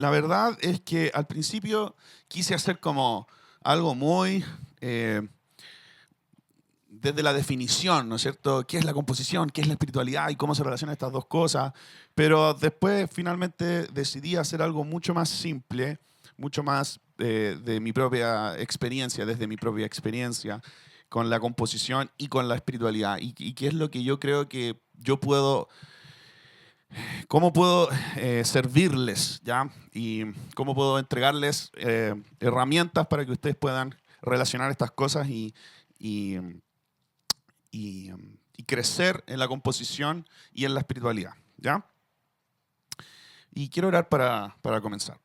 la verdad es que al principio quise hacer como algo muy desde la definición, ¿no es cierto? ¿Qué es la composición? ¿Qué es la espiritualidad? ¿Y cómo se relacionan estas dos cosas? Pero después finalmente decidí hacer algo mucho más simple, mucho más de mi propia experiencia, desde mi propia experiencia, con la composición y con la espiritualidad. Y qué es lo que yo creo que yo puedo, cómo puedo servirles, ¿ya? Y cómo puedo entregarles herramientas para que ustedes puedan relacionar estas cosas y y crecer en la composición y en la espiritualidad, ¿ya? Y quiero orar para comenzar.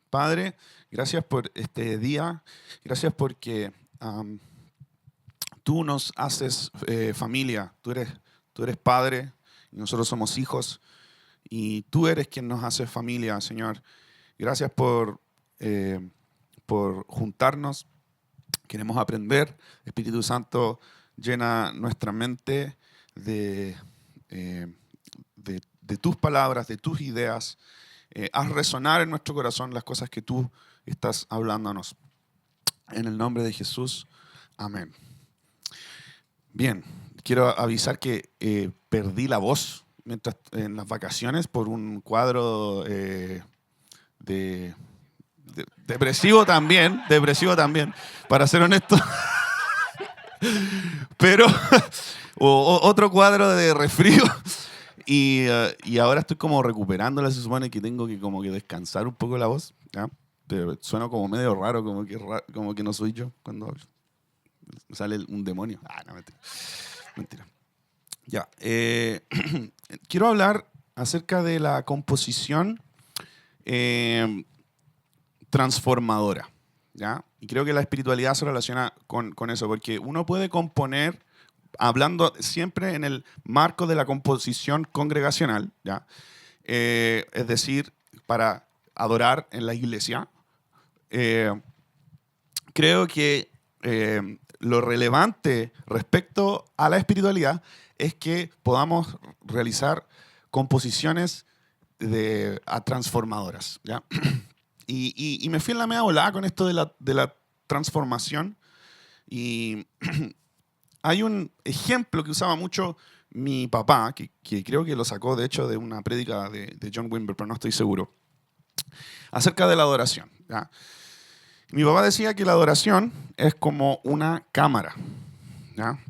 Padre, gracias por este día, gracias porque tú nos haces familia, tú eres padre y nosotros somos hijos y tú eres quien nos hace familia, Señor. Gracias por juntarnos, queremos aprender. Espíritu Santo, llena nuestra mente de, eh, de tus palabras, de tus ideas. Haz resonar en nuestro corazón las cosas que tú estás hablándonos. En el nombre de Jesús, amén. Bien, quiero avisar que perdí la voz mientras, en las vacaciones por un cuadro depresivo también, para ser honesto. Pero otro cuadro de resfrío y ahora estoy como recuperándola. Se supone que tengo que como que descansar un poco la voz, ¿ya? Pero suena como medio raro, como que no soy yo cuando hablo. Sale un demonio. Ah, no, mentira. Mentira. Ya. Quiero hablar acerca de la composición eh, transformadora, ¿ya? Y creo que la espiritualidad se relaciona con eso, porque uno puede componer hablando siempre en el marco de la composición congregacional, ¿ya? Es decir, para adorar en la iglesia. Eh, Creo que lo relevante respecto a la espiritualidad es que podamos realizar composiciones transformadoras, ¿ya? Y me fui en la media volada con esto de la transformación. Y hay un ejemplo que usaba mucho mi papá, que creo que lo sacó de hecho de una prédica de John Wimber, pero no estoy seguro, acerca de la adoración, ¿ya? Mi papá decía que la adoración es como una cámara, ¿ya?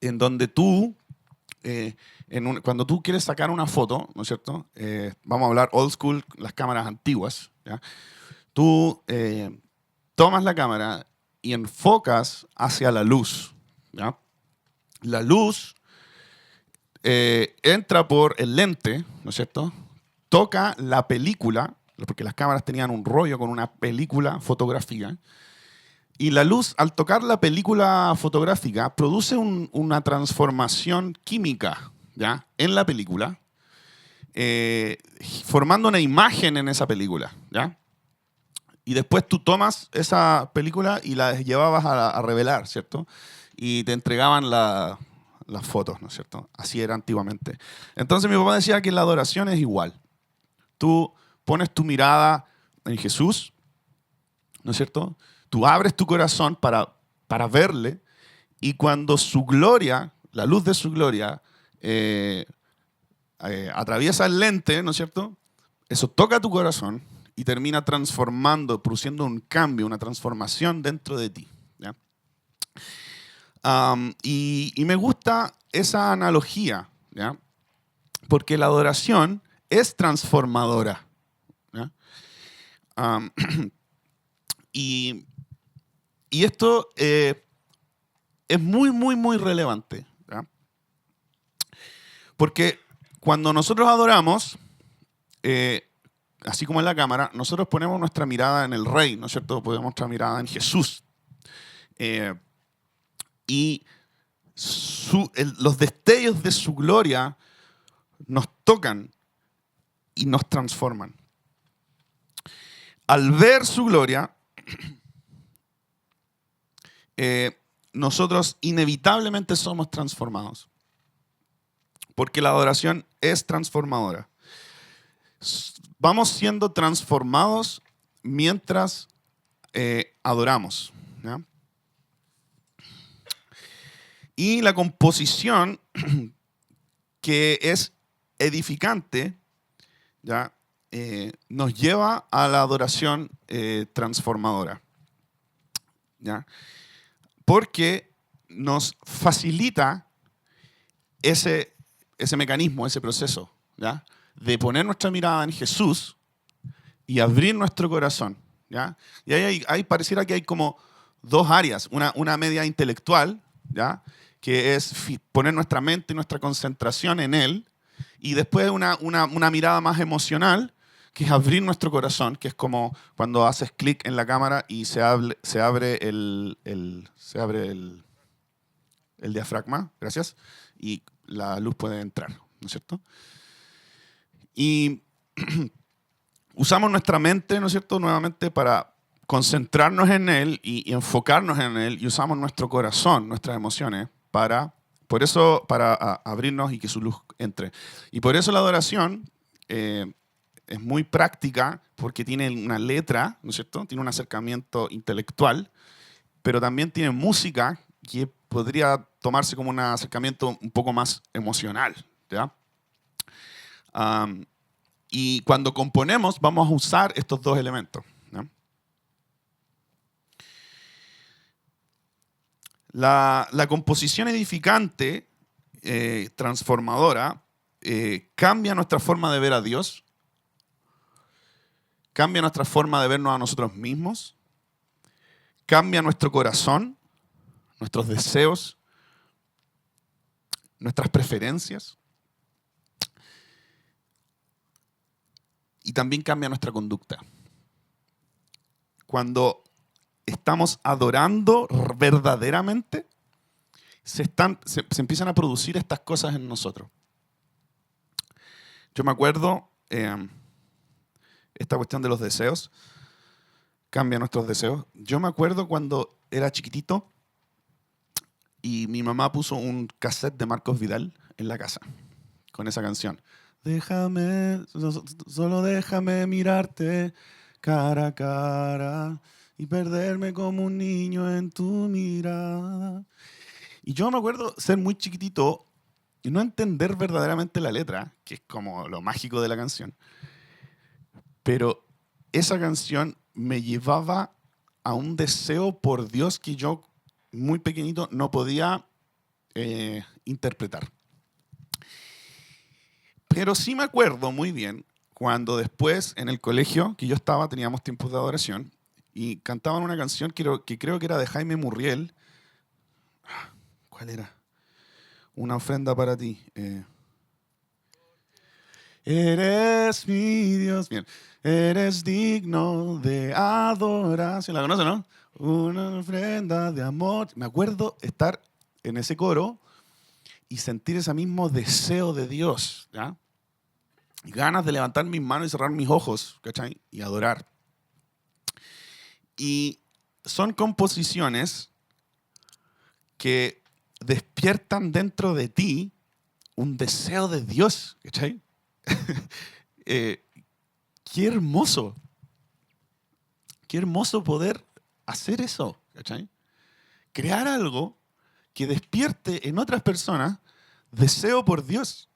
En donde tú, cuando tú quieres sacar una foto, ¿no es cierto? Vamos a hablar old school, las cámaras antiguas, ¿ya? Tú tomas la cámara y enfocas hacia la luz, ¿ya? La luz entra por el lente, ¿no es cierto? Toca la película, porque las cámaras tenían un rollo con una película fotográfica, y la luz, al tocar la película fotográfica, produce una transformación química, ¿ya? En la película, formando una imagen en esa película, ¿ya? Y después tú tomas esa película y la llevabas a revelar, ¿cierto? Y te entregaban las fotos, ¿no es cierto? Así era antiguamente. Entonces mi papá decía que la adoración es igual. Tú pones tu mirada en Jesús, ¿no es cierto? Tú abres tu corazón para verle y cuando su gloria, la luz de su gloria, atraviesa el lente, ¿no es cierto? Eso toca tu corazón y termina transformando, produciendo un cambio, una transformación dentro de ti, ¿ya? Y me gusta esa analogía, ¿ya? Porque la adoración es transformadora, ¿ya? Um, y, y esto es muy, muy, muy relevante, ¿ya? Porque cuando nosotros adoramos, así como en la cámara, nosotros ponemos nuestra mirada en el Rey, ¿no es cierto? Ponemos nuestra mirada en Jesús. Eh, y los destellos de su gloria nos tocan y nos transforman. Al ver su gloria, nosotros inevitablemente somos transformados. Porque la adoración es transformadora. vamos siendo transformados mientras adoramos, ¿ya? Y la composición que es edificante, ¿ya? Nos lleva a la adoración transformadora, ¿ya? Porque nos facilita ese mecanismo, ese proceso, ¿ya? De poner nuestra mirada en Jesús y abrir nuestro corazón, ¿ya? Y ahí pareciera que hay como dos áreas, una media intelectual, ¿ya? Que es poner nuestra mente y nuestra concentración en Él, y después una mirada más emocional, que es abrir nuestro corazón, que es como cuando haces clic en la cámara y se abre el diafragma, gracias, y la luz puede entrar, ¿no es cierto? Y usamos nuestra mente, ¿no es cierto?, nuevamente para concentrarnos en Él y enfocarnos en Él, y usamos nuestro corazón, nuestras emociones, para abrirnos y que su luz entre. Y por eso la adoración es muy práctica, porque tiene una letra, ¿no es cierto?, tiene un acercamiento intelectual, pero también tiene música que podría tomarse como un acercamiento un poco más emocional, ¿ya? Y cuando componemos vamos a usar estos dos elementos, ¿no? La composición edificante, transformadora, cambia nuestra forma de ver a Dios, cambia nuestra forma de vernos a nosotros mismos, cambia nuestro corazón, nuestros deseos, nuestras preferencias, y también cambia nuestra conducta. Cuando estamos adorando verdaderamente, se empiezan a producir estas cosas en nosotros. Yo me acuerdo, esta cuestión de los deseos, cambia nuestros deseos. Yo me acuerdo cuando era chiquitito y mi mamá puso un cassette de Marcos Vidal en la casa con esa canción. Solo déjame mirarte cara a cara y perderme como un niño en tu mirada. Y yo me acuerdo ser muy chiquitito y no entender verdaderamente la letra, que es como lo mágico de la canción. Pero esa canción me llevaba a un deseo por Dios que yo, muy pequeñito, no podía interpretar. Pero sí me acuerdo muy bien cuando después en el colegio que yo estaba teníamos tiempos de adoración y cantaban una canción que creo que era de Jaime Murriel. ¿Cuál era? Una ofrenda para ti. Eres mi Dios. Bien. Eres digno de adoración. ¿La conoce, no? Una ofrenda de amor. Me acuerdo estar en ese coro y sentir ese mismo deseo de Dios, ¿ya? Ganas de levantar mis manos y cerrar mis ojos, ¿cachai? Y adorar. Y son composiciones que despiertan dentro de ti un deseo de Dios, ¿cachai? Qué hermoso. Qué hermoso poder hacer eso, ¿cachai? Crear algo que despierte en otras personas deseo por Dios.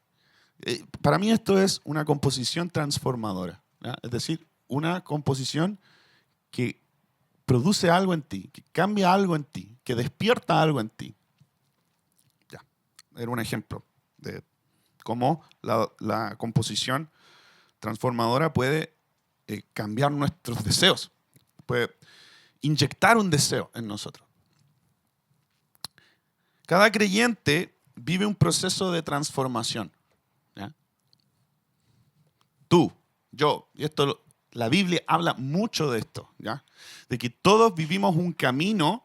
Para mí esto es una composición transformadora, ¿ya? Es decir, una composición que produce algo en ti, que cambia algo en ti, que despierta algo en ti. Ya, era un ejemplo de cómo la composición transformadora puede cambiar nuestros deseos, puede inyectar un deseo en nosotros. Cada creyente vive un proceso de transformación, ¿ya? Tú, yo, y esto la Biblia habla mucho de esto, ¿ya? De que todos vivimos un camino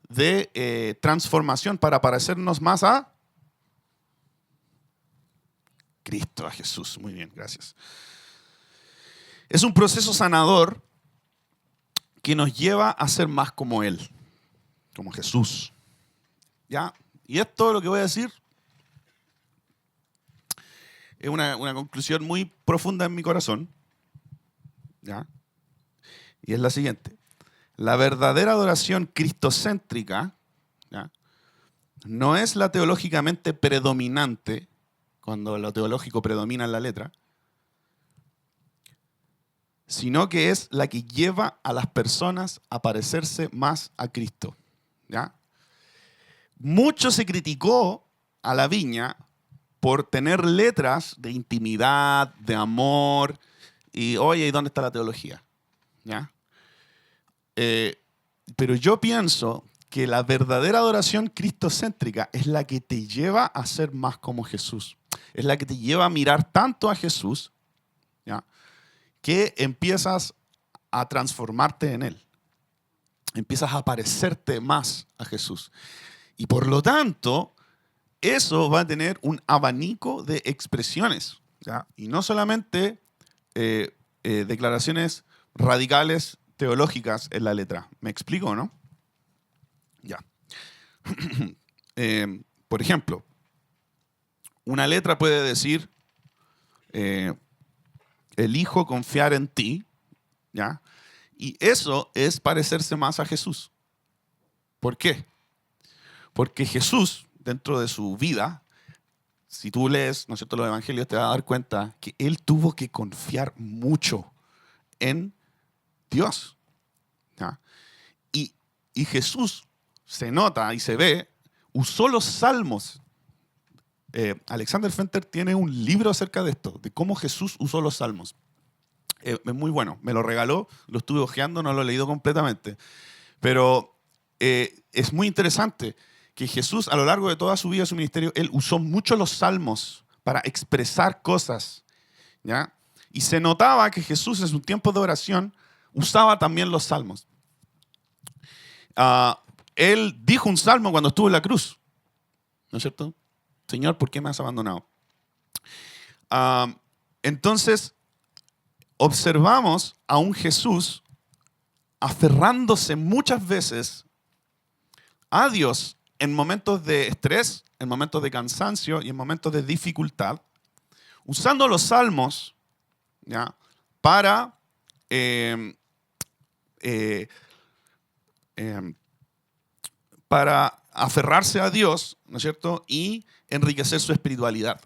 de transformación para parecernos más a Cristo, a Jesús. Muy bien, gracias. Es un proceso sanador que nos lleva a ser más como Él, como Jesús. ¿Ya? Y esto lo que voy a decir es una conclusión muy profunda en mi corazón, ¿ya? Y es la siguiente. La verdadera adoración cristocéntrica, ¿ya?, no es la teológicamente predominante, cuando lo teológico predomina en la letra, sino que es la que lleva a las personas a parecerse más a Cristo, ¿ya? Mucho se criticó a la Viña por tener letras de intimidad, de amor, y oye, ¿y dónde está la teología? ¿Ya? Pero yo pienso que la verdadera adoración cristocéntrica es la que te lleva a ser más como Jesús. Es la que te lleva a mirar tanto a Jesús, ¿ya?, que empiezas a transformarte en Él. Empiezas a parecerte más a Jesús. Y por lo tanto, eso va a tener un abanico de expresiones, ¿ya? Y no solamente declaraciones radicales teológicas en la letra. ¿Me explico, no? Ya. Por ejemplo, una letra puede decir, elijo confiar en ti, ¿ya? Y eso es parecerse más a Jesús. ¿Por qué? Porque Jesús, dentro de su vida, si tú lees, ¿no es cierto?, los evangelios, te vas a dar cuenta que Él tuvo que confiar mucho en Dios, ¿ya? Y Jesús, se nota y se ve, usó los salmos. Alexander Fenter tiene un libro acerca de esto, de cómo Jesús usó los salmos. Es muy bueno, me lo regaló, lo estuve hojeando, no lo he leído completamente. Pero es muy interesante que Jesús, a lo largo de toda su vida, su ministerio, Él usó mucho los salmos para expresar cosas, ¿ya? Y se notaba que Jesús en su tiempo de oración usaba también los salmos. Él dijo un salmo cuando estuvo en la cruz, ¿no es cierto? Señor, ¿por qué me has abandonado? Entonces, observamos a un Jesús aferrándose muchas veces a Dios en momentos de estrés, en momentos de cansancio y en momentos de dificultad, usando los salmos, ¿ya?, para para aferrarse a Dios, ¿no es cierto?, y enriquecer su espiritualidad.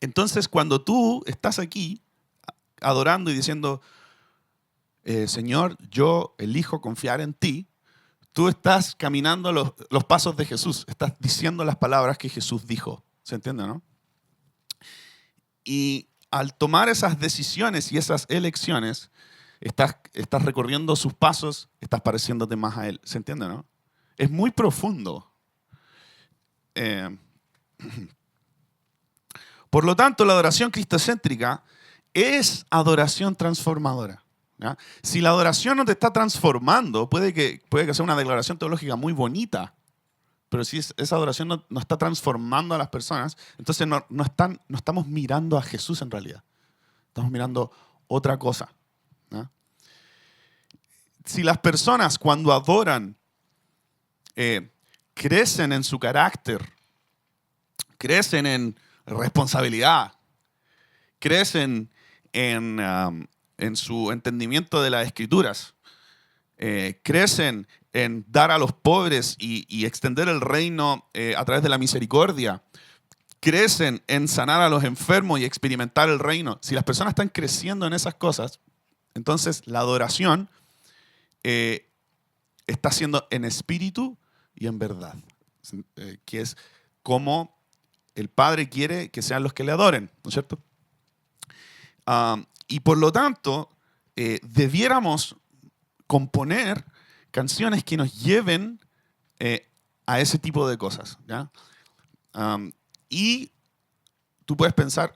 Entonces, cuando tú estás aquí adorando y diciendo, Señor, yo elijo confiar en ti, tú estás caminando los pasos de Jesús, estás diciendo las palabras que Jesús dijo. ¿Se entiende, no? Y al tomar esas decisiones y esas elecciones, estás recorriendo sus pasos, estás pareciéndote más a Él. ¿Se entiende, no? Es muy profundo. Por lo tanto, la adoración cristocéntrica es adoración transformadora, ¿ya? Si la adoración no te está transformando, puede que sea una declaración teológica muy bonita, pero si esa adoración no está transformando a las personas, entonces no estamos mirando a Jesús en realidad. Estamos mirando otra cosa, ¿ya? Si las personas cuando adoran crecen en su carácter, crecen en responsabilidad, crecen en su entendimiento de las Escrituras, crecen en dar a los pobres y extender el reino a través de la misericordia, crecen en sanar a los enfermos y experimentar el reino. Si las personas están creciendo en esas cosas, entonces la adoración está siendo en espíritu y en verdad, que es como el Padre quiere que sean los que le adoren, ¿no es cierto? Y por lo tanto, debiéramos componer canciones que nos lleven a ese tipo de cosas, ¿ya? Y tú puedes pensar,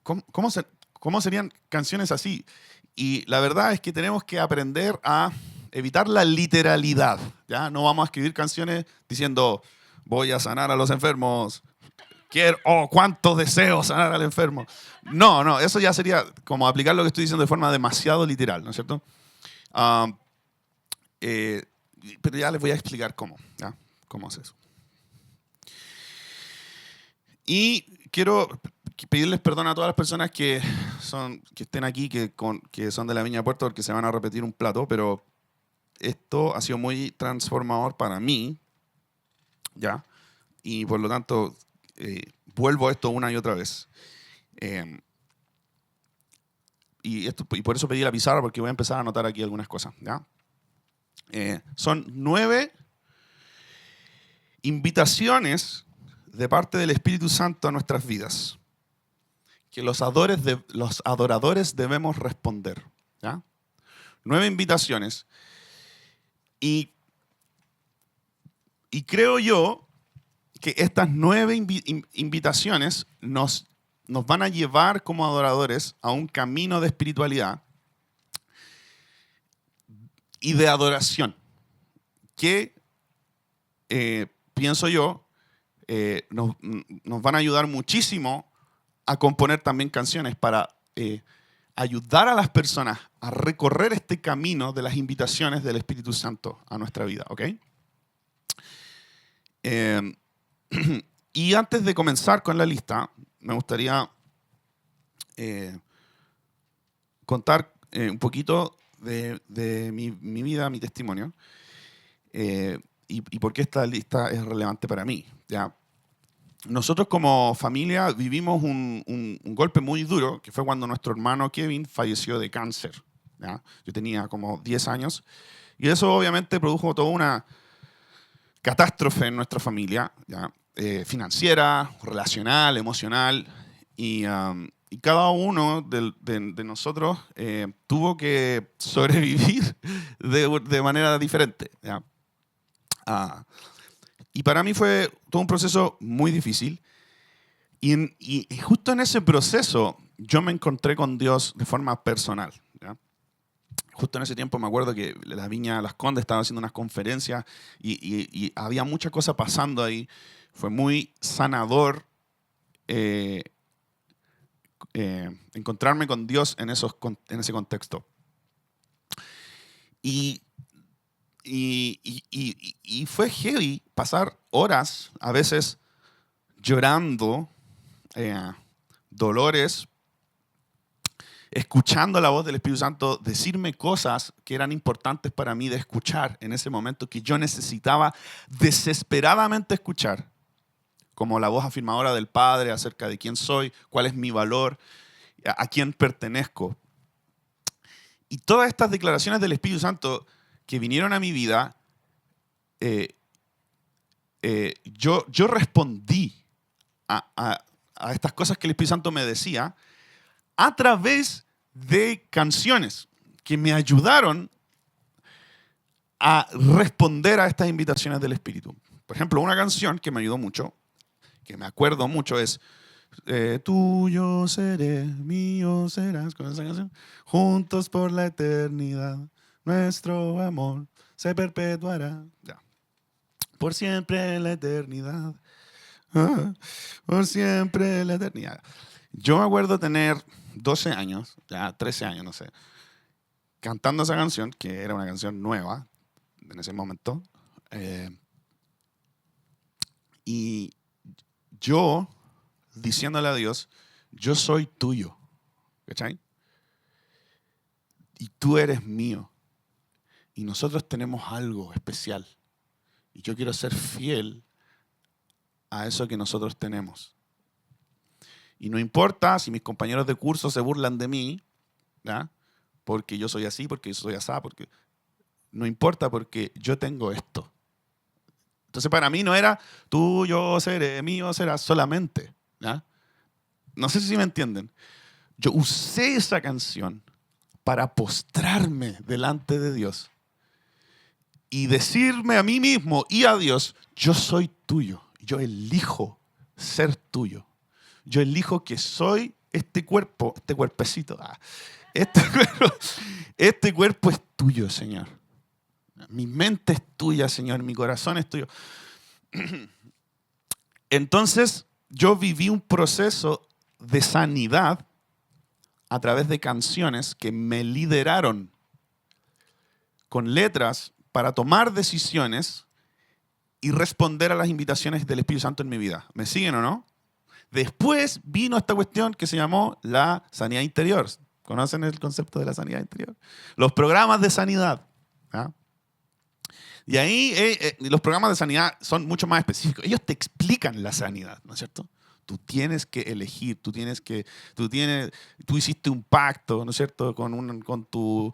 ¿cómo serían canciones así? Y la verdad es que tenemos que aprender a evitar la literalidad, ¿ya? No vamos a escribir canciones diciendo, voy a sanar a los enfermos, cuánto deseo sanar al enfermo. No, eso ya sería como aplicar lo que estoy diciendo de forma demasiado literal, ¿no es cierto? Pero ya les voy a explicar cómo, ¿ya? ¿Cómo es eso? Y quiero pedirles perdón a todas las personas que estén aquí, que son de la Viña Puerto, porque se van a repetir un plato, pero esto ha sido muy transformador para mí, ¿ya? Y por lo tanto, vuelvo a esto una y otra vez. Eh, y por eso pedí la pizarra, porque voy a empezar a anotar aquí algunas cosas, ¿ya? Son 9 invitaciones de parte del Espíritu Santo a nuestras vidas que los adoradores debemos responder, ¿ya? 9 invitaciones. Y creo yo que estas 9 invitaciones nos van a llevar como adoradores a un camino de espiritualidad y de adoración que, pienso yo, nos van a ayudar muchísimo a componer también canciones para ayudar a las personas a recorrer este camino de las invitaciones del Espíritu Santo a nuestra vida, ¿ok? Y antes de comenzar con la lista, me gustaría contar un poquito de mi vida, mi testimonio, y por qué esta lista es relevante para mí, ¿ya? Nosotros como familia vivimos un golpe muy duro, que fue cuando nuestro hermano Kevin falleció de cáncer, ¿ya? Yo tenía como 10 años, y eso obviamente produjo toda una catástrofe en nuestra familia, ¿ya? Financiera, relacional, emocional, y cada uno de nosotros tuvo que sobrevivir de manera diferente, ¿ya? Y para mí fue todo un proceso muy difícil. Y justo en ese proceso yo me encontré con Dios de forma personal, ¿ya? Justo en ese tiempo me acuerdo que la Viña Las Condes estaba haciendo unas conferencias y había mucha cosa pasando ahí. Fue muy sanador encontrarme con Dios en ese contexto. Y fue heavy pasar horas, a veces llorando, dolores, escuchando la voz del Espíritu Santo decirme cosas que eran importantes para mí de escuchar en ese momento, que yo necesitaba desesperadamente escuchar, como la voz afirmadora del Padre acerca de quién soy, cuál es mi valor, a quién pertenezco. Y todas estas declaraciones del Espíritu Santo que vinieron a mi vida, yo respondí a estas cosas que el Espíritu Santo me decía a través de canciones que me ayudaron a responder a estas invitaciones del Espíritu. Por ejemplo, una canción que me ayudó mucho, que me acuerdo mucho, es tuyo seré, mío serás, con esa canción, juntos por la eternidad, nuestro amor se perpetuará. Ya. Por siempre en la eternidad. Por siempre en la eternidad. Yo me acuerdo tener 12 años, ya 13 años, no sé, cantando esa canción, que era una canción nueva en ese momento. Y yo diciéndole a Dios, yo soy tuyo, ¿cachai? Y tú eres mío. Y nosotros tenemos algo especial. Y yo quiero ser fiel a eso que nosotros tenemos. Y no importa si mis compañeros de curso se burlan de mí, ¿ya? Porque yo soy así, porque yo soy asá, porque... No importa porque yo tengo esto. Entonces para mí no era tuyo seré, mío serás solamente, ¿ya? No sé si me entienden. Yo usé esa canción para postrarme delante de Dios y decirme a mí mismo y a Dios, yo soy tuyo, yo elijo ser tuyo. Yo elijo que soy este cuerpo, este cuerpecito. Este cuerpo es tuyo, Señor. Mi mente es tuya, Señor. Mi corazón es tuyo. Entonces, yo viví un proceso de sanidad a través de canciones que me lideraron con letras para tomar decisiones y responder a las invitaciones del Espíritu Santo en mi vida. ¿Me siguen o no? Después vino esta cuestión que se llamó la sanidad interior. ¿Conocen el concepto de la sanidad interior? Los programas de sanidad. ¿Ah? Y ahí los programas de sanidad son mucho más específicos. Ellos te explican la sanidad, ¿no es cierto? Tú tienes que elegir, tú hiciste un pacto, ¿no es cierto?, con tu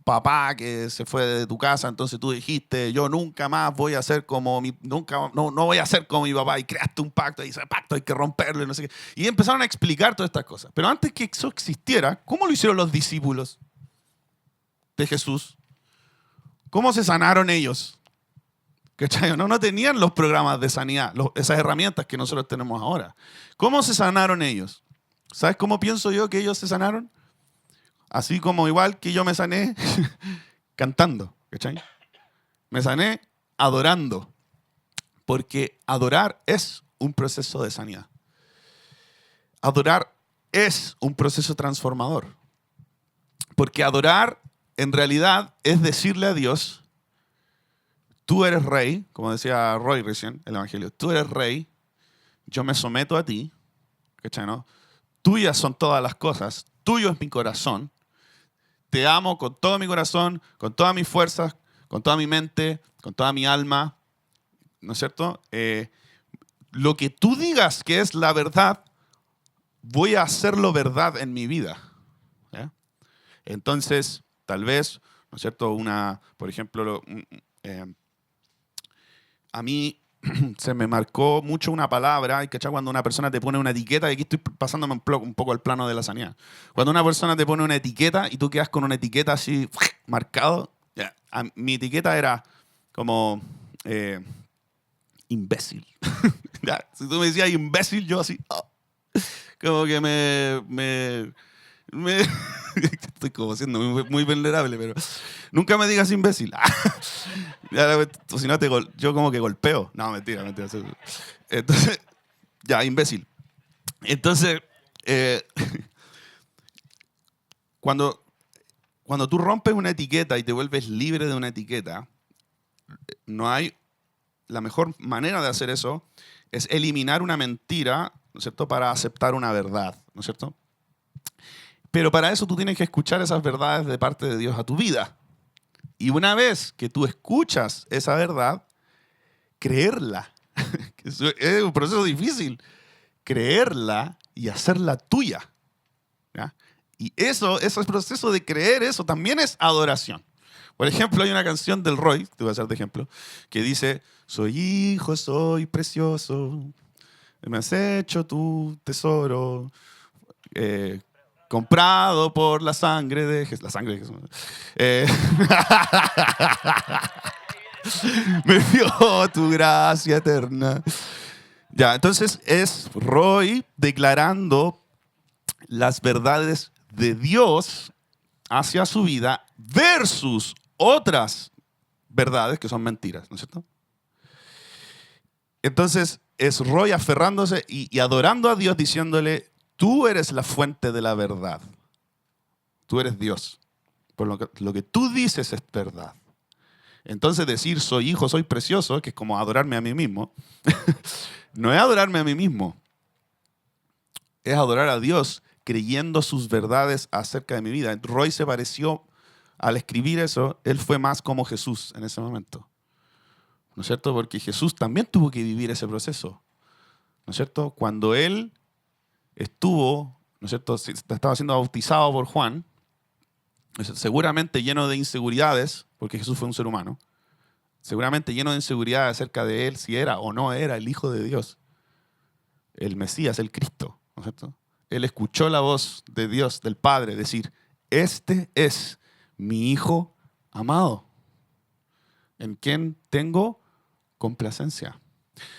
papá que se fue de tu casa, entonces tú dijiste, yo nunca más voy a ser como no voy a ser como mi papá, y creaste un pacto, y ese pacto hay que romperlo, y no sé qué. Y empezaron a explicar todas estas cosas. Pero antes que eso existiera, ¿cómo lo hicieron los discípulos de Jesús? ¿Cómo se sanaron ellos? ¿Cachai? No tenían los programas de sanidad, esas herramientas que nosotros tenemos ahora. ¿Cómo se sanaron ellos? ¿Sabes cómo pienso yo que ellos se sanaron? Así como igual que yo me sané cantando. ¿Cachai? Me sané adorando. Porque adorar es un proceso de sanidad. Adorar es un proceso transformador. Porque adorar en realidad es decirle a Dios, tú eres rey, como decía Roy recién, el Evangelio, tú eres rey, yo me someto a ti, ¿cachai, no? Tuyas son todas las cosas, tuyo es mi corazón, te amo con todo mi corazón, con todas mis fuerzas, con toda mi mente, con toda mi alma, ¿no es cierto? Lo que tú digas que es la verdad, voy a hacerlo verdad en mi vida. ¿Ya? Entonces, tal vez, ¿no es cierto? Por ejemplo, a mí se me marcó mucho una palabra, y ¿cachai? Cuando una persona te pone una etiqueta, y aquí estoy pasándome un poco al plano de la sanidad. Cuando una persona te pone una etiqueta y tú quedas con una etiqueta así marcado, ya, mi etiqueta era como imbécil. Ya, si tú me decías imbécil, yo así, oh, como que estoy como siendo muy vulnerable, pero nunca me digas imbécil. Si no, yo como que golpeo. No, mentira. Entonces, ya, imbécil. Entonces, cuando tú rompes una etiqueta y te vuelves libre de una etiqueta, la mejor manera de hacer eso es eliminar una mentira, ¿no es cierto?, para aceptar una verdad, ¿no es cierto? Pero para eso tú tienes que escuchar esas verdades de parte de Dios a tu vida. Y una vez que tú escuchas esa verdad, creerla. Es un proceso difícil. Creerla y hacerla tuya. ¿Ya? Y ese proceso de creer eso también es adoración. Por ejemplo, hay una canción del Roy, te voy a hacer de ejemplo, que dice, soy hijo, soy precioso, me has hecho tu tesoro, comprado por la sangre de Jesús. La sangre de Jesús. Me dio tu gracia eterna. Ya, entonces es Roy declarando las verdades de Dios hacia su vida versus otras verdades que son mentiras, ¿no es cierto? Entonces es Roy aferrándose y adorando a Dios diciéndole, tú eres la fuente de la verdad. Tú eres Dios. Por lo que tú dices es verdad. Entonces decir soy hijo, soy precioso, que es como adorarme a mí mismo, no es adorarme a mí mismo. Es adorar a Dios creyendo sus verdades acerca de mi vida. Roy se pareció, al escribir eso, él fue más como Jesús en ese momento. ¿No es cierto? Porque Jesús también tuvo que vivir ese proceso. ¿No es cierto? Cuando él estuvo, ¿no es cierto?, estaba siendo bautizado por Juan, seguramente lleno de inseguridades, porque Jesús fue un ser humano, seguramente lleno de inseguridades acerca de él, si era o no era el Hijo de Dios, el Mesías, el Cristo, ¿no es cierto? Él escuchó la voz de Dios, del Padre, decir, este es mi Hijo amado, en quien tengo complacencia.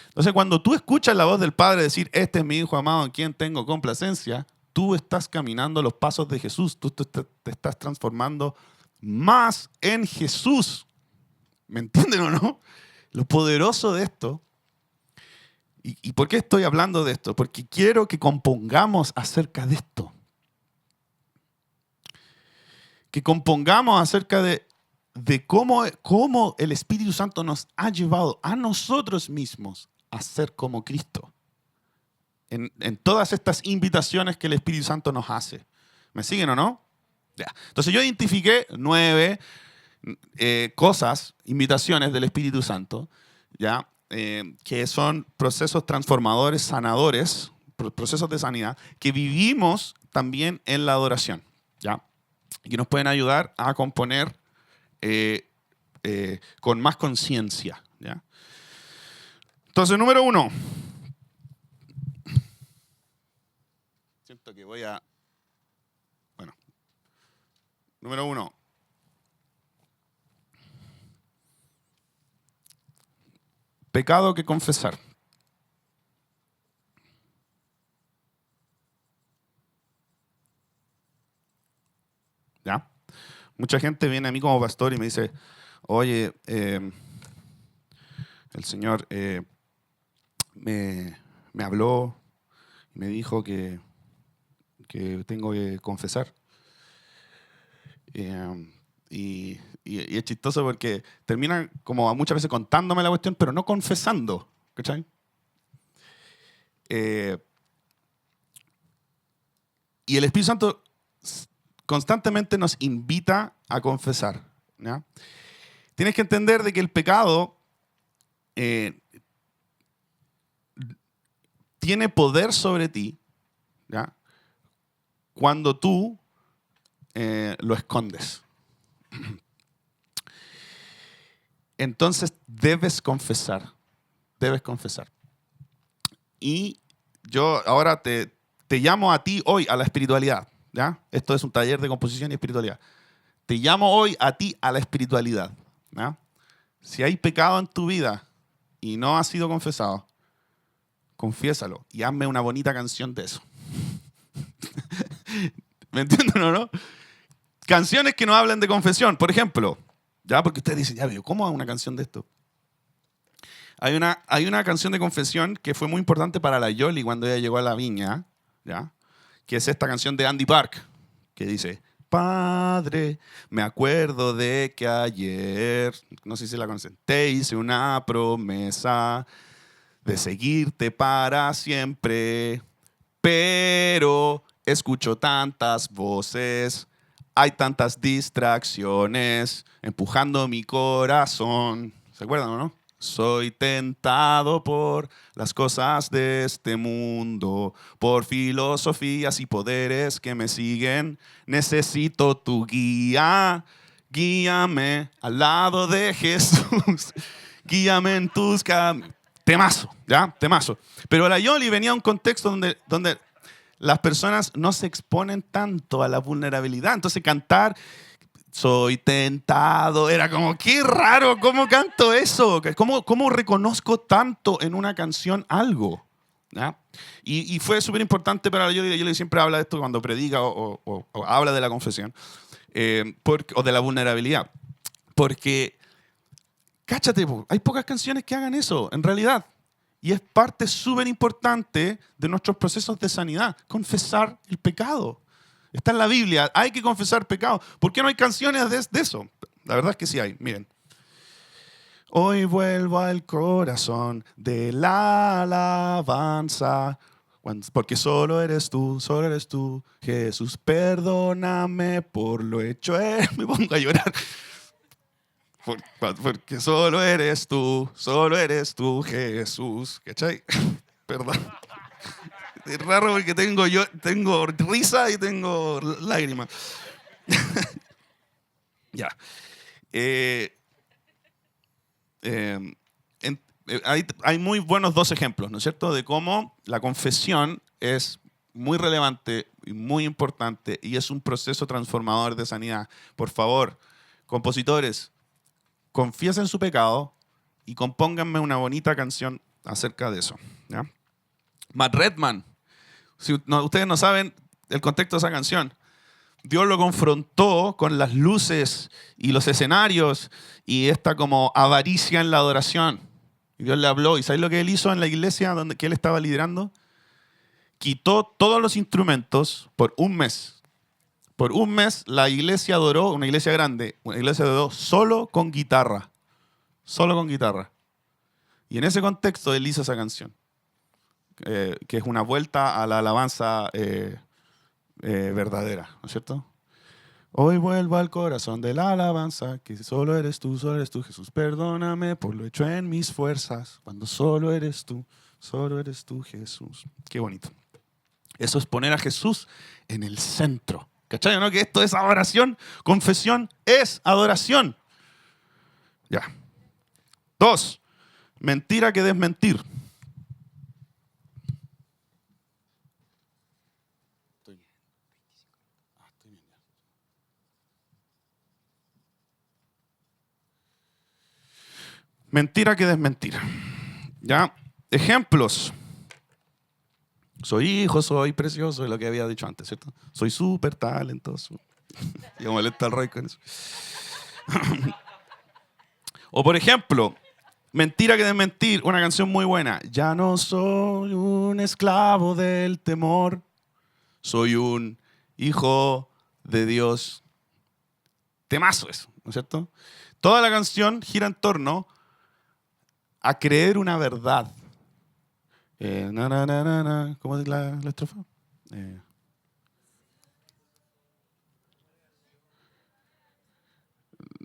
Entonces, cuando tú escuchas la voz del Padre decir, este es mi Hijo amado, en quien tengo complacencia, tú estás caminando los pasos de Jesús, tú te estás transformando más en Jesús. ¿Me entienden o no? Lo poderoso de esto. ¿Y por qué estoy hablando de esto? Porque quiero que compongamos acerca de esto. Que compongamos acerca de cómo el Espíritu Santo nos ha llevado a nosotros mismos a ser como Cristo. en todas estas invitaciones que el Espíritu Santo nos hace. ¿Me siguen o no? Ya. Entonces yo identifiqué 9 cosas, invitaciones del Espíritu Santo, ¿ya? Que son procesos transformadores, sanadores, procesos de sanidad, que vivimos también en la adoración, ¿ya? Y que nos pueden ayudar a componer con más conciencia, ¿ya? Entonces, número 1. Siento que voy a... Bueno. Número 1. Pecado que confesar. ¿Ya? Mucha gente viene a mí como pastor y me dice, oye, el Señor me habló y me dijo que tengo que confesar. Y es chistoso porque terminan como muchas veces contándome la cuestión, pero no confesando. ¿Cachai? Y el Espíritu Santo constantemente nos invita a confesar, ¿ya? Tienes que entender de que el pecado tiene poder sobre ti, ¿ya? Cuando tú lo escondes. Entonces debes confesar. Debes confesar. Y yo ahora te llamo a ti hoy a la espiritualidad, ¿ya? Esto es un taller de composición y espiritualidad. Te llamo hoy a ti a la espiritualidad, ¿ya? Si hay pecado en tu vida y no ha sido confesado, confiésalo y hazme una bonita canción de eso. ¿Me entienden o no? Canciones que no hablen de confesión, por ejemplo. ¿Ya? Porque ustedes dicen, ya veo, ¿cómo hago una canción de esto? Hay una canción de confesión que fue muy importante para la Yoli cuando ella llegó a la viña, ¿ya? Que es esta canción de Andy Park, que dice, Padre, me acuerdo de que ayer, no sé si la conocen, te hice una promesa de seguirte para siempre, pero escucho tantas voces, hay tantas distracciones empujando mi corazón. ¿Se acuerdan o no? Soy tentado por las cosas de este mundo, por filosofías y poderes que me siguen. Necesito tu guía, guíame al lado de Jesús, guíame en tus caminos. Temazo, ¿ya? Temazo. Pero la Yoli venía a un contexto donde las personas no se exponen tanto a la vulnerabilidad. Entonces cantar, soy tentado, era como, qué raro, ¿cómo canto eso? ¿Cómo reconozco tanto en una canción algo? ¿Ya? Y fue súper importante para la Yoli. Yoli siempre habla de esto cuando predica o habla de la confesión o de la vulnerabilidad. Porque, cáchate, hay pocas canciones que hagan eso, en realidad. Y es parte súper importante de nuestros procesos de sanidad, confesar el pecado. Está en la Biblia, hay que confesar pecado. ¿Por qué no hay canciones de eso? La verdad es que sí hay, miren. Hoy vuelvo al corazón de la alabanza, porque solo eres tú, Jesús, perdóname por lo hecho. Me pongo a llorar. Porque solo eres tú, Jesús. ¿Cachai? Perdón. Es raro porque tengo risa y tengo lágrimas. Ya. Hay muy buenos 2 ejemplos, ¿no es cierto?, de cómo la confesión es muy relevante y muy importante y es un proceso transformador de sanidad. Por favor, compositores, confiesen su pecado y compónganme una bonita canción acerca de eso, ¿ya? Matt Redman, si ustedes no saben el contexto de esa canción, Dios lo confrontó con las luces y los escenarios y esta como avaricia en la adoración. Y Dios le habló. ¿Y sabes lo que él hizo en la iglesia que él estaba liderando? Quitó todos los instrumentos por un mes. Por un mes la iglesia adoró, una iglesia grande, una iglesia adoró solo con guitarra. Solo con guitarra. Y en ese contexto él hizo esa canción. que es una vuelta a la alabanza verdadera, ¿no es cierto? Hoy vuelvo al corazón de la alabanza, que solo eres tú, Jesús. Perdóname por lo hecho en mis fuerzas, cuando solo eres tú, Jesús. Qué bonito. Eso es poner a Jesús en el centro. ¿Cachai? ¿No? Que esto es adoración. Confesión es adoración. Ya. 2. Mentira que desmentir. Mentira que desmentir. ¿Ya? Ejemplos. Soy hijo, soy precioso, es lo que había dicho antes, ¿cierto? Soy súper talentoso. Y molesta al Roy con eso. O por ejemplo, mentira que desmentir, una canción muy buena. Ya no soy un esclavo del temor, soy un hijo de Dios. Temazo eso, ¿no es cierto? Toda la canción gira en torno a creer una verdad. ¿Cómo es la estrofa?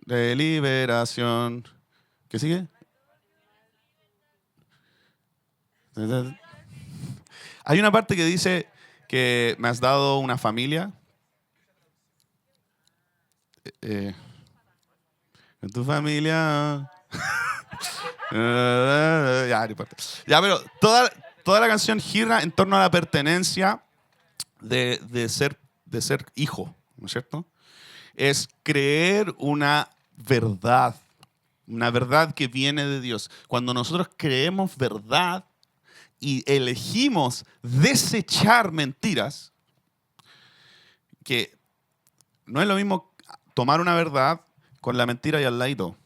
De liberación. ¿Qué sigue? Hay una parte que dice que me has dado una familia. En tu familia. Ya, no importa. Ya, pero toda la canción gira en torno a la pertenencia de ser hijo, ¿no es cierto? Es creer una verdad que viene de Dios. Cuando nosotros creemos verdad y elegimos desechar mentiras, que no es lo mismo tomar una verdad con la mentira y al lado.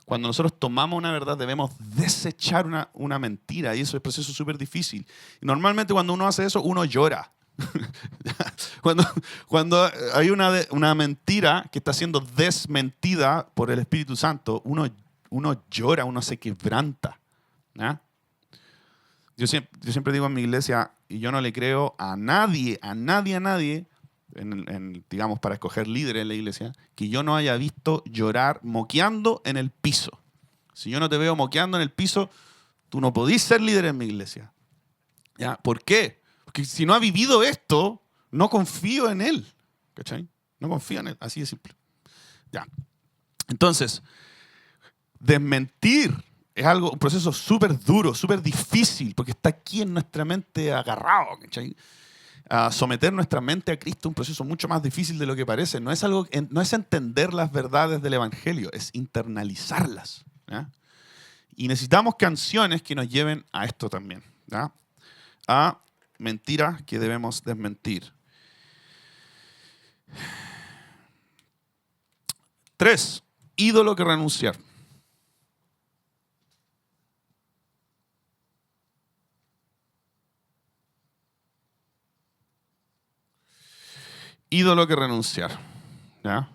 Cuando nosotros tomamos una verdad debemos desechar una mentira y eso es un proceso súper difícil. Y normalmente cuando uno hace eso, uno llora. Cuando hay una mentira que está siendo desmentida por el Espíritu Santo, uno llora, uno se quebranta. ¿Ya? Yo siempre digo en mi iglesia, y yo no le creo a nadie, digamos, para escoger líderes en la iglesia, que yo no haya visto llorar moqueando en el piso. Si yo no te veo moqueando en el piso, tú no podís ser líder en mi iglesia. ¿Ya? ¿Por qué? Porque si no ha vivido esto, no confío en él. ¿Cachai? No confío en él, así de simple. Ya. Entonces, desmentir es un proceso súper duro, súper difícil, porque está aquí en nuestra mente agarrado. ¿Cachai? Someter nuestra mente a Cristo es un proceso mucho más difícil de lo que parece. No es entender las verdades del Evangelio, es internalizarlas. ¿Ya? Y necesitamos canciones que nos lleven a esto también. ¿Ya? A mentiras que debemos desmentir. 3. Ídolo que renunciar. Ídolo que renunciar. ¿Ya?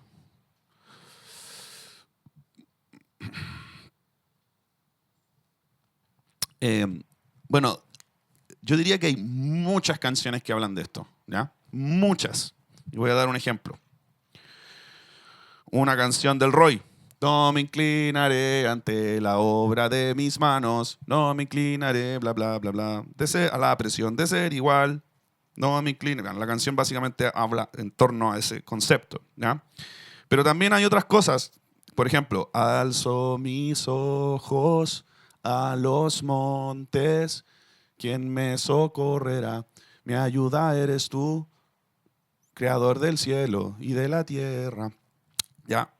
Bueno, yo diría que hay muchas canciones que hablan de esto. ¿Ya? Muchas. Y voy a dar un ejemplo. Una canción del Roy. No me inclinaré ante la obra de mis manos. No me inclinaré, bla, bla, bla, bla. A la presión de ser igual. No me inclinaré. La canción básicamente habla en torno a ese concepto. ¿Ya? Pero también hay otras cosas. Por ejemplo, alzo mis ojos a los montes. ¿Quién me socorrerá? Mi ayuda eres tú, creador del cielo y de la tierra. ¿Ya?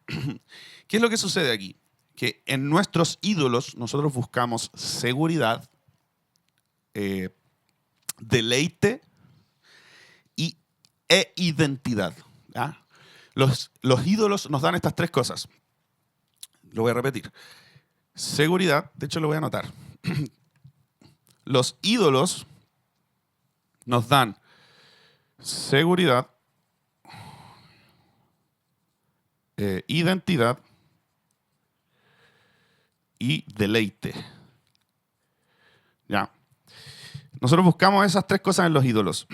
¿Qué es lo que sucede aquí? Que en nuestros ídolos nosotros buscamos seguridad, deleite e identidad. ¿Ya? Los ídolos nos dan estas tres cosas. Lo voy a repetir. Seguridad, de hecho lo voy a anotar. Los ídolos nos dan seguridad, identidad y deleite. ¿Ya? Nosotros buscamos esas tres cosas en los ídolos.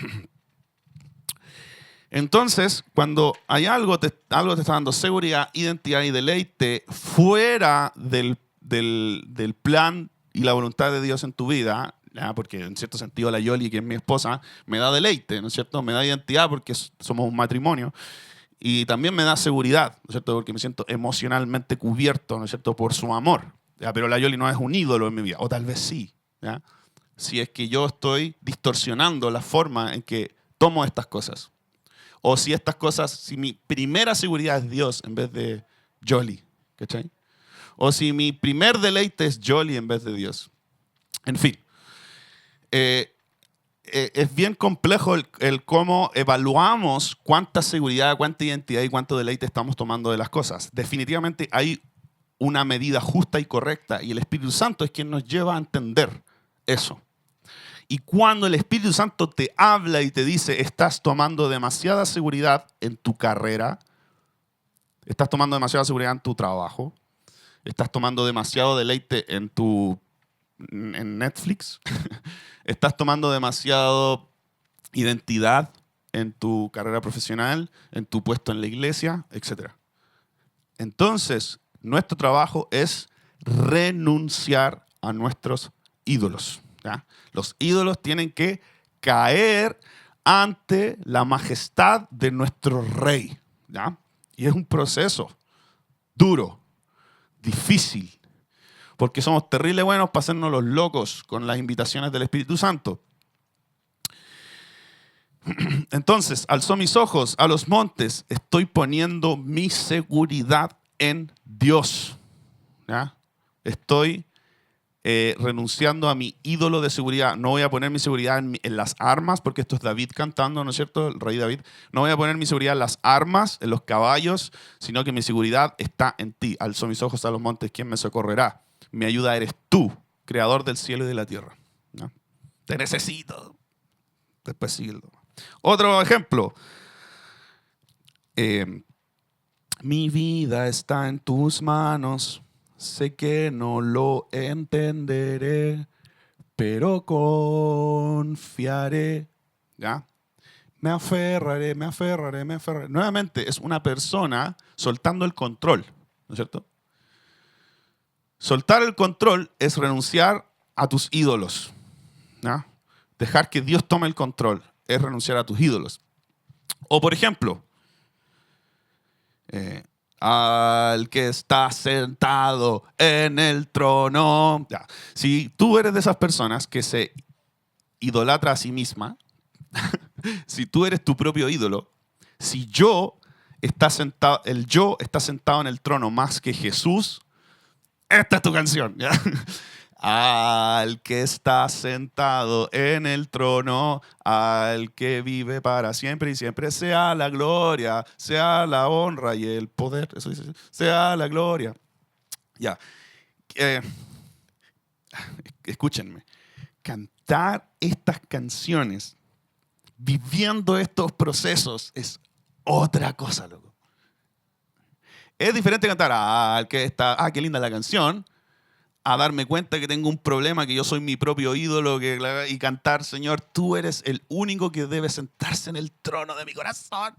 Entonces, cuando hay algo te está dando seguridad, identidad y deleite fuera del plan y la voluntad de Dios en tu vida, ¿ya? Porque en cierto sentido la Yoli, que es mi esposa, me da deleite, ¿no es cierto? Me da identidad porque somos un matrimonio. Y también me da seguridad, ¿no es cierto? Porque me siento emocionalmente cubierto, ¿no es cierto? Por su amor. ¿Ya? Pero la Yoli no es un ídolo en mi vida, o tal vez sí, ¿ya? Si es que yo estoy distorsionando la forma en que tomo estas cosas. O si estas cosas, si mi primera seguridad es Dios en vez de Jolly, ¿cachai? O si mi primer deleite es Jolly en vez de Dios. En fin, es bien complejo el cómo evaluamos cuánta seguridad, cuánta identidad y cuánto deleite estamos tomando de las cosas. Definitivamente hay una medida justa y correcta y el Espíritu Santo es quien nos lleva a entender eso. Y cuando el Espíritu Santo te habla y te dice, estás tomando demasiada seguridad en tu carrera, estás tomando demasiada seguridad en tu trabajo, estás tomando demasiado deleite en Netflix, estás tomando demasiado identidad en tu carrera profesional, en tu puesto en la iglesia, etc. Entonces, nuestro trabajo es renunciar a nuestros ídolos. ¿Ya? Los ídolos tienen que caer ante la majestad de nuestro rey. ¿Ya? Y es un proceso duro, difícil, porque somos terribles buenos para hacernos los locos con las invitaciones del Espíritu Santo. Entonces, alzó mis ojos a los montes, estoy poniendo mi seguridad en Dios. ¿Ya? Estoy renunciando a mi ídolo de seguridad. No voy a poner mi seguridad en las armas, porque esto es David cantando, ¿no es cierto? El rey David. No voy a poner mi seguridad en las armas, en los caballos, sino que mi seguridad está en ti. Alzo mis ojos a los montes, ¿quién me socorrerá? Mi ayuda eres tú, creador del cielo y de la tierra. ¿No? Te necesito. Después sigue. Otro ejemplo. Mi vida está en tus manos. Sé que no lo entenderé, pero confiaré. ¿Ya? Me aferraré, me aferraré, me aferraré. Nuevamente, es una persona soltando el control, ¿no es cierto? Soltar el control es renunciar a tus ídolos. ¿Ya? Dejar que Dios tome el control es renunciar a tus ídolos. O, por ejemplo, al que está sentado en el trono. Ya. Si tú eres de esas personas que se idolatra a sí misma, si tú eres tu propio ídolo, si el yo está sentado en el trono más que Jesús, esta es tu canción. ¿Ya? Al que está sentado en el trono, al que vive para siempre y siempre, sea la gloria, sea la honra y el poder, eso dice, sea la gloria. Ya, escúchenme, cantar estas canciones, viviendo estos procesos, es otra cosa, loco. Es diferente cantar, al que está, qué linda la canción, a darme cuenta que tengo un problema, que yo soy mi propio ídolo, y cantar, Señor, tú eres el único que debe sentarse en el trono de mi corazón.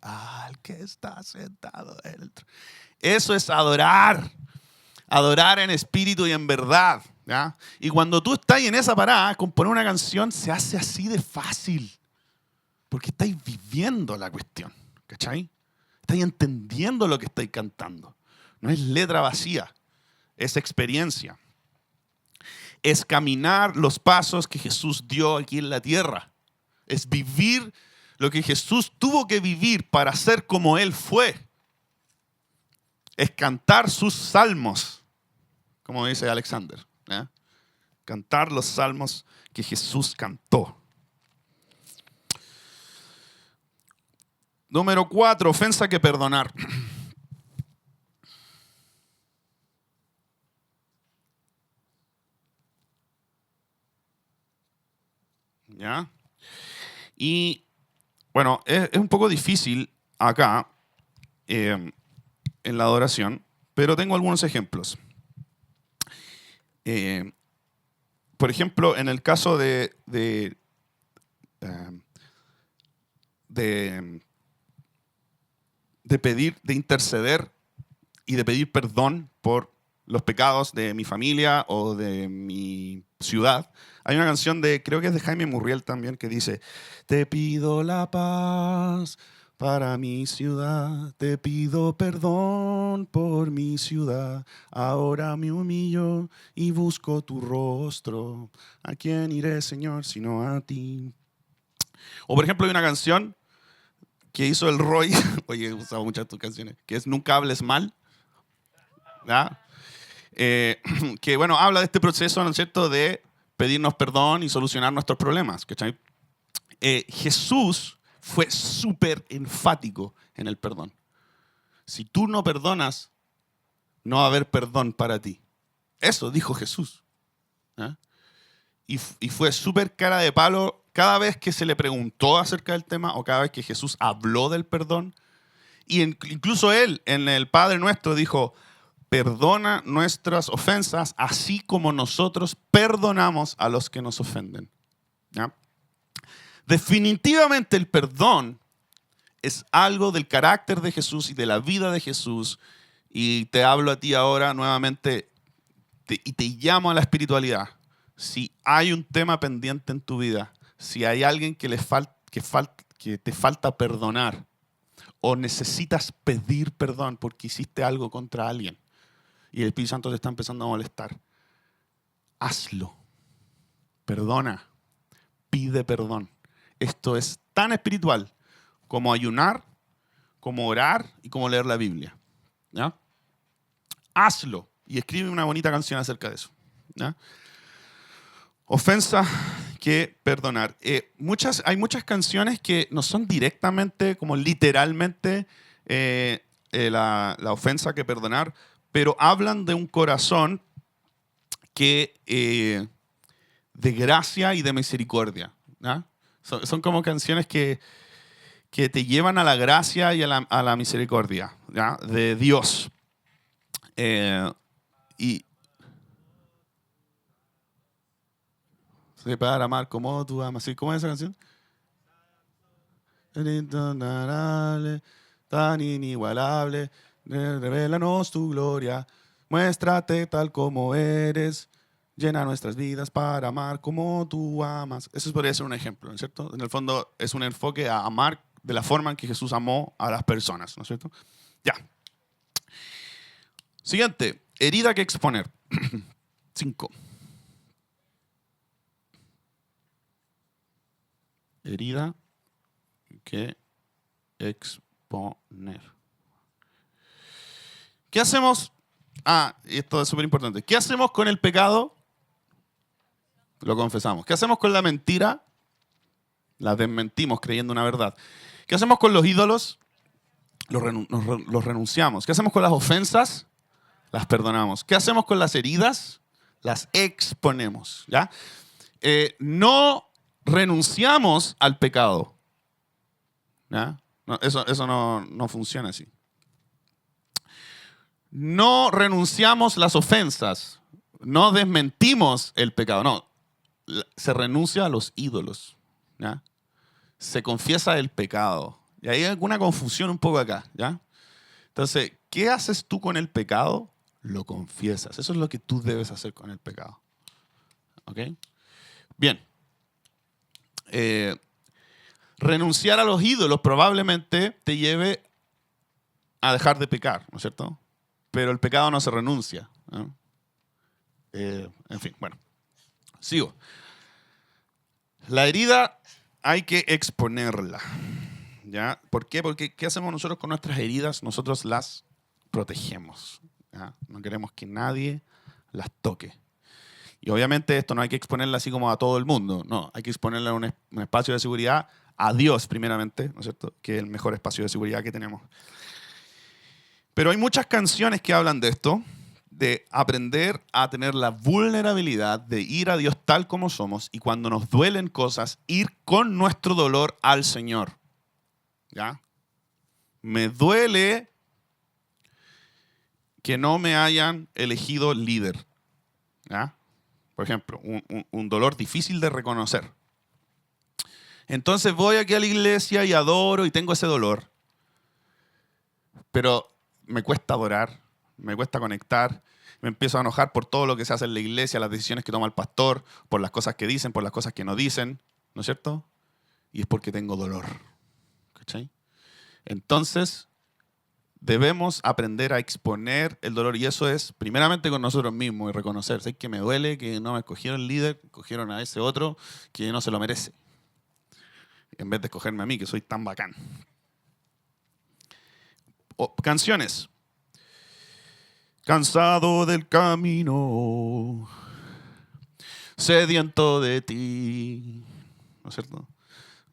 Al que está sentado en el trono. Eso es adorar. Adorar en espíritu y en verdad. ¿Ya? Y cuando tú estás en esa parada, componer una canción se hace así de fácil. Porque estáis viviendo la cuestión. ¿Cachai? Estáis entendiendo lo que estáis cantando. No es letra vacía. Es experiencia. Es caminar los pasos que Jesús dio aquí en la tierra. Es vivir lo que Jesús tuvo que vivir para ser como Él fue. Es cantar sus salmos, como dice Alexander. ¿Eh? Cantar los salmos que Jesús cantó. Número 4, ofensa que perdonar. ¿Ya? Y bueno, es un poco difícil acá en la adoración, pero tengo algunos ejemplos. por ejemplo, en el caso eh, de, de pedir, de interceder y de pedir perdón por los pecados de mi familia o de mi ciudad. Hay una canción creo que es de Jaime Murriel también, que dice: te pido la paz para mi ciudad, te pido perdón por mi ciudad, ahora me humillo y busco tu rostro. ¿A quién iré, Señor, sino a ti? O por ejemplo hay una canción que hizo el Roy, oye, he usado muchas de tus canciones, que es Nunca hables mal, ¿ya? Que bueno, habla de este proceso, ¿no es cierto?, de pedirnos perdón y solucionar nuestros problemas, ¿cachai? Jesús fue súper enfático en el perdón. Si tú no perdonas, no va a haber perdón para ti. Eso dijo Jesús. ¿Eh? Y fue súper cara de palo cada vez que se le preguntó acerca del tema o cada vez que Jesús habló del perdón. Y incluso él, en el Padre Nuestro, dijo: perdona nuestras ofensas, así como nosotros perdonamos a los que nos ofenden. ¿Ya? Definitivamente el perdón es algo del carácter de Jesús y de la vida de Jesús. Y te hablo a ti ahora nuevamente y te llamo a la espiritualidad. Si hay un tema pendiente en tu vida, si hay alguien que te falta perdonar o necesitas pedir perdón porque hiciste algo contra alguien y el Espíritu Santo te está empezando a molestar, hazlo. Perdona. Pide perdón. Esto es tan espiritual como ayunar, como orar y como leer la Biblia. ¿Ya? Hazlo y escribe una bonita canción acerca de eso. ¿Ya? Ofensa que perdonar. Hay muchas canciones que no son directamente, como literalmente, la ofensa que perdonar, pero hablan de un corazón que, de gracia y de misericordia. ¿Ya? Son como canciones que te llevan a la gracia y a la misericordia, ¿ya?, de Dios. Y para amar como tú amas. ¿Sí? ¿Cómo es esa canción? Tan intolerable, tan inigualable, revélanos tu gloria, muéstrate tal como eres, llena nuestras vidas para amar como tú amas. Eso podría ser un ejemplo, ¿no es cierto? En el fondo es un enfoque a amar de la forma en que Jesús amó a las personas, ¿no es cierto? Ya. Siguiente, herida que exponer. 5. Herida que exponer. ¿Qué hacemos? Esto es súper importante. ¿Qué hacemos con el pecado? Lo confesamos. ¿Qué hacemos con la mentira? La desmentimos creyendo una verdad. ¿Qué hacemos con los ídolos? Los renunciamos. ¿Qué hacemos con las ofensas? Las perdonamos. ¿Qué hacemos con las heridas? Las exponemos. ¿Ya? No renunciamos al pecado. ¿Ya? No, eso no funciona así. No renunciamos las ofensas. No desmentimos el pecado. No. Se renuncia a los ídolos. ¿Ya? Se confiesa el pecado. Y hay alguna confusión un poco acá. ¿Ya? Entonces, ¿qué haces tú con el pecado? Lo confiesas. Eso es lo que tú debes hacer con el pecado. ¿Ok? Bien. Renunciar a los ídolos probablemente te lleve a dejar de pecar, ¿no es cierto? Pero el pecado no se renuncia, ¿no? En fin, bueno. Sigo. La herida hay que exponerla. ¿Ya? ¿Por qué? Porque ¿qué hacemos nosotros con nuestras heridas? Nosotros las protegemos. ¿Ya? No queremos que nadie las toque. Y obviamente esto no hay que exponerla así como a todo el mundo. No, hay que exponerla en un espacio de seguridad a Dios primeramente, ¿no es cierto? Que es el mejor espacio de seguridad que tenemos. Pero hay muchas canciones que hablan de esto, de aprender a tener la vulnerabilidad de ir a Dios tal como somos y cuando nos duelen cosas, ir con nuestro dolor al Señor. ¿Ya? Me duele que no me hayan elegido líder. ¿Ya? Por ejemplo, un dolor difícil de reconocer. Entonces voy aquí a la iglesia y adoro y tengo ese dolor. Pero me cuesta adorar, me cuesta conectar, me empiezo a enojar por todo lo que se hace en la iglesia, las decisiones que toma el pastor, por las cosas que dicen, por las cosas que no dicen, ¿no es cierto? Y es porque tengo dolor. ¿Cachai? Entonces, debemos aprender a exponer el dolor y eso es primeramente con nosotros mismos y reconocer, ¿sabes? Que me duele que no me escogieron líder, escogieron a ese otro que no se lo merece, en vez de escogerme a mí, que soy tan bacán. Canciones. Cansado del camino, sediento de ti, ¿no es cierto?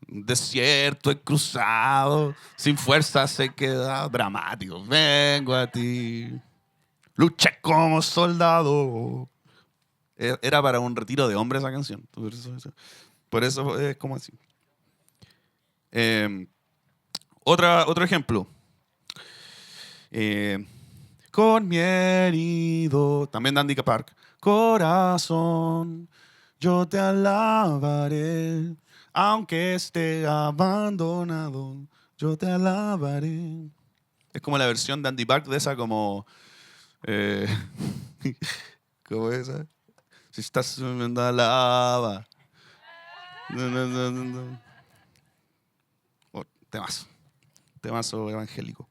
Desierto he cruzado, sin fuerzas he quedado, dramático, vengo a ti, luché como soldado. Era para un retiro de hombres esa canción, por eso es como así. Otro ejemplo. Con mi herido, también de Andy Park, corazón, yo te alabaré, aunque esté abandonado, yo te alabaré. Es como la versión de Andy Park de esa como... ¿Cómo es esa? Si estás subiendo a lava. Oh, temazo evangélico.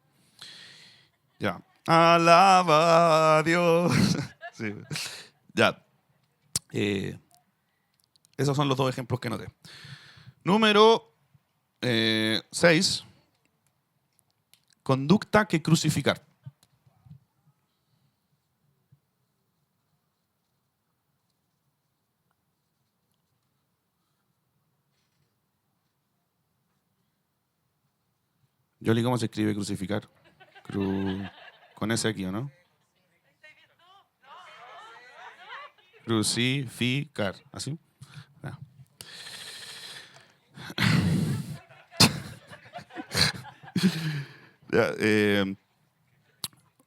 Ya. Alaba a Dios. Sí. Ya. Esos son los dos ejemplos que noté. Número 6. Conducta que crucificar. Yoli, ¿cómo se escribe crucificar? Con ese aquí, ¿o no? Crucificar. ¿Así? Ya. Ya,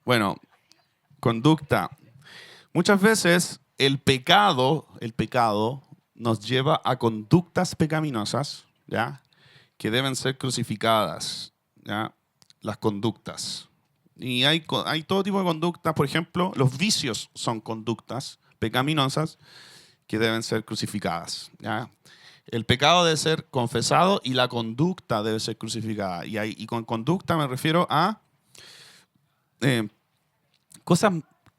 bueno, conducta. Muchas veces el pecado nos lleva a conductas pecaminosas, ¿ya? Que deben ser crucificadas, ¿ya? Las conductas. Y hay todo tipo de conductas, por ejemplo, los vicios son conductas pecaminosas que deben ser crucificadas, ¿ya? El pecado debe ser confesado y la conducta debe ser crucificada. Y con conducta me refiero a cosas,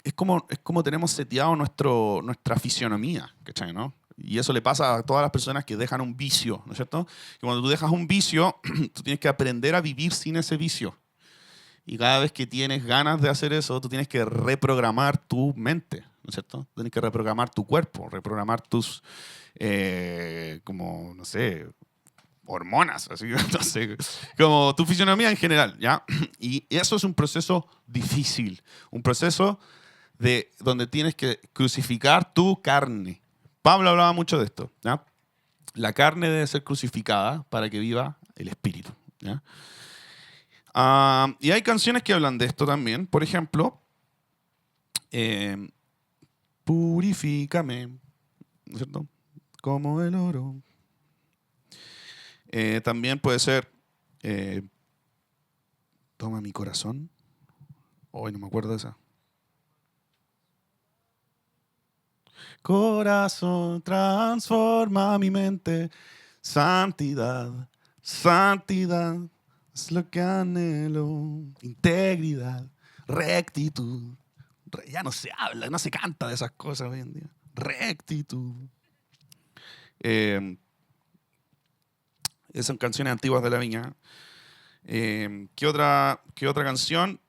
es como tenemos seteado nuestra fisionomía, ¿cachai? ¿No? Y eso le pasa a todas las personas que dejan un vicio, ¿no es cierto? Que cuando tú dejas un vicio, tú tienes que aprender a vivir sin ese vicio. Y cada vez que tienes ganas de hacer eso, tú tienes que reprogramar tu mente, ¿no es cierto? Tienes que reprogramar tu cuerpo, reprogramar tus, como, no sé, hormonas, así, no sé, como tu fisionomía en general, ¿ya? Y eso es un proceso difícil, un proceso donde tienes que crucificar tu carne. Pablo hablaba mucho de esto, ¿ya? La carne debe ser crucificada para que viva el espíritu, ¿ya? Y hay canciones que hablan de esto también. Por ejemplo, purifícame, ¿no es cierto? Como el oro. También puede ser toma mi corazón. Hoy no me acuerdo de esa. Corazón, transforma mi mente. Santidad, santidad. Es lo que anhelo. Integridad, rectitud. Ya no se habla, no se canta de esas cosas hoy en día. Rectitud. Esas son canciones antiguas de la viña. ¿Qué otra canción?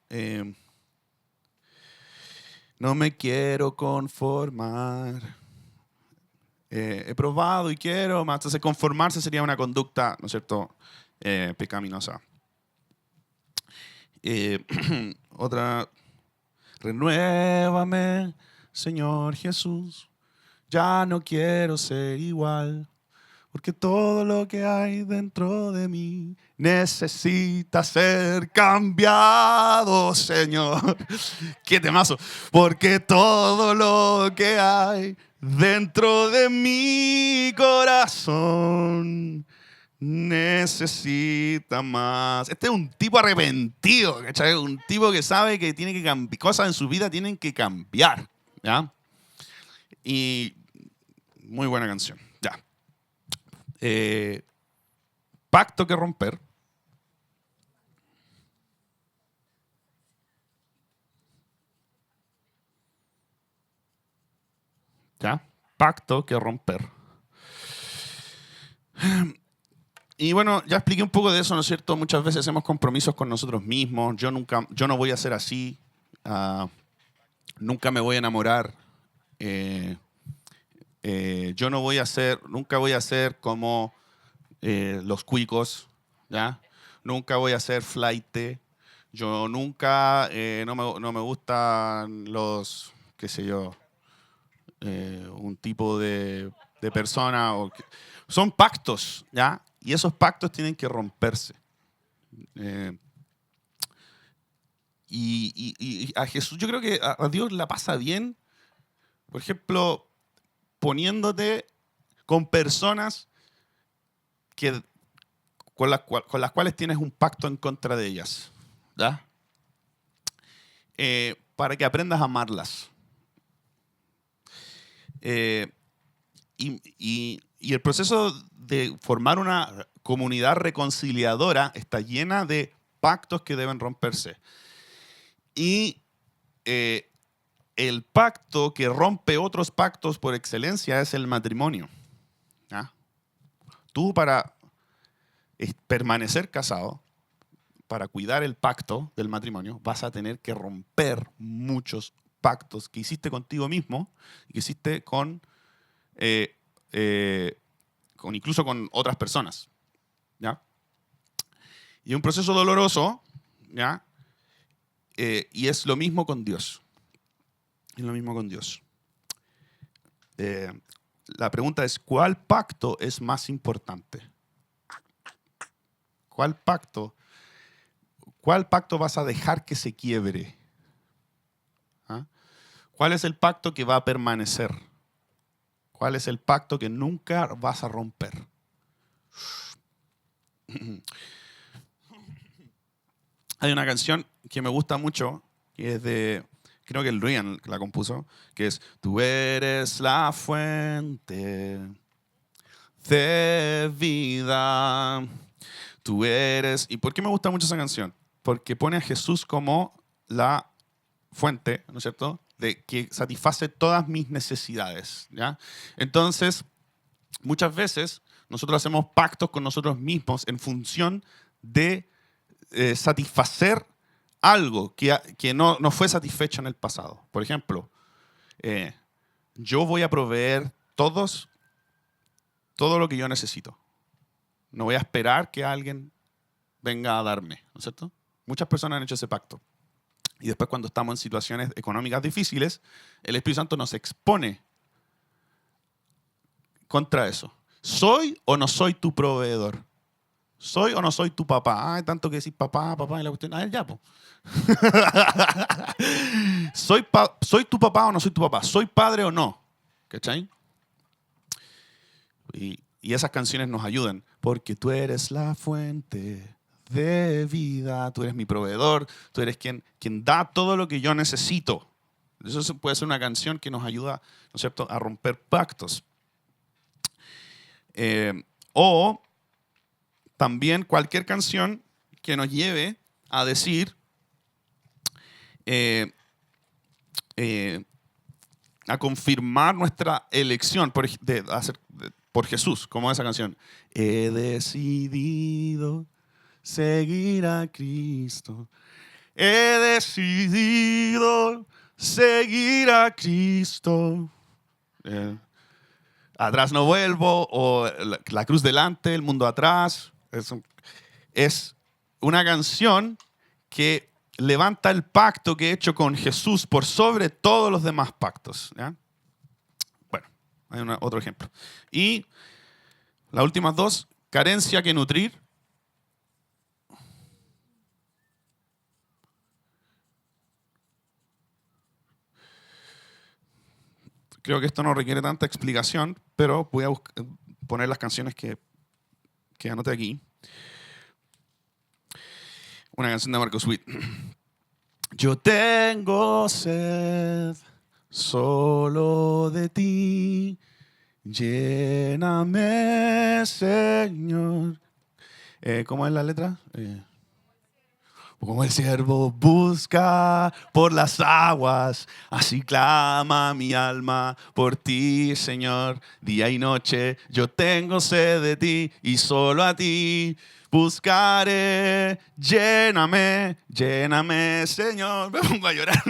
No me quiero conformar. He probado y quiero más. Entonces, conformarse sería una conducta, ¿no es cierto?, pecaminosa. Otra. Renuévame, Señor Jesús. Ya no quiero ser igual, porque todo lo que hay dentro de mí necesita ser cambiado, Señor. ¡Qué temazo! Porque todo lo que hay dentro de mi corazón necesita más. Este es un tipo arrepentido, ¿cachai? Un tipo que sabe que tiene que cambiar, cosas en su vida tienen que cambiar, ¿ya? Y muy buena canción, ya. Pacto que romper. ¿Ya? Pacto que romper. Y bueno, ya expliqué un poco de eso, ¿no es cierto? Muchas veces hacemos compromisos con nosotros mismos. Yo no voy a ser así. ah, Nunca me voy a enamorar. eh, yo no voy a ser, nunca voy a ser como los cuicos, ¿ya? Nunca voy a ser flaite. Yo nunca, no me gustan los, qué sé yo, un tipo de persona. Son pactos, ¿ya? Y esos pactos tienen que romperse. Eh, y a Jesús, yo creo que a Dios la pasa bien, por ejemplo, poniéndote con personas que, con las cuales tienes un pacto en contra de ellas, ¿ya? Para que aprendas a amarlas. Eh, y el proceso de formar una comunidad reconciliadora está llena de pactos que deben romperse. Y eh, el pacto que rompe otros pactos por excelencia es el matrimonio. ¿Ya? Tú para permanecer casado, para cuidar el pacto del matrimonio, vas a tener que romper muchos pactos que hiciste contigo mismo y que hiciste eh, eh, incluso con otras personas. ¿Ya? Y es un proceso doloroso, ¿ya? Y es lo mismo con Dios. Es lo mismo con Dios. Eh, la pregunta es, ¿cuál pacto es más importante? ¿Cuál pacto? ¿Cuál pacto vas a dejar que se quiebre? ¿Ah? ¿Cuál es el pacto que va a permanecer? ¿Cuál es el pacto que nunca vas a romper? Hay una canción que me gusta mucho, que es de, creo que el Rian la compuso, que es Tú eres la fuente de vida. Tú eres... ¿Y por qué me gusta mucho esa canción? Porque pone a Jesús como la fuente, ¿no es cierto?, de que satisface todas mis necesidades, ¿ya? Entonces, muchas veces nosotros hacemos pactos con nosotros mismos en función de satisfacer algo que no fue satisfecho en el pasado. Por ejemplo, eh, yo voy a proveer todo lo que yo necesito. No voy a esperar que alguien venga a darme, ¿no es cierto? Muchas personas han hecho ese pacto. Y después cuando estamos en situaciones económicas difíciles, el Espíritu Santo nos expone contra eso. ¿Soy o no soy tu proveedor? ¿Soy o no soy tu papá? Ay, tanto que decís papá, papá, y la cuestión. A ver, ya, po. ¿Soy tu papá o no soy tu papá? ¿Soy padre o no? ¿Cachai? Y esas canciones nos ayudan. Porque tú eres la fuente de vida, tú eres mi proveedor, tú eres quien da todo lo que yo necesito. Eso puede ser una canción que nos ayuda, ¿no es cierto?, a romper pactos. O también cualquier canción que nos lleve a decir, eh, eh, a confirmar nuestra elección por Jesús, como esa canción. He decidido seguir a Cristo. He decidido seguir a Cristo. Eh, Atrás no vuelvo, o la cruz delante, el mundo atrás. Es una canción que levanta el pacto que he hecho con Jesús por sobre todos los demás pactos. ¿Ya? Bueno, hay otro ejemplo. Y las últimas dos, carencia que nutrir. creo que esto no requiere tanta explicación, pero voy a poner las canciones que anoté aquí. Una canción de Marcos Witt. Yo tengo sed solo de ti, lléname, Señor. ¿Cómo es la letra? Como el siervo busca por las aguas, así clama mi alma por ti, Señor. Día y noche yo tengo sed de ti y solo a ti buscaré. Lléname, lléname, Señor. Me pongo a llorar.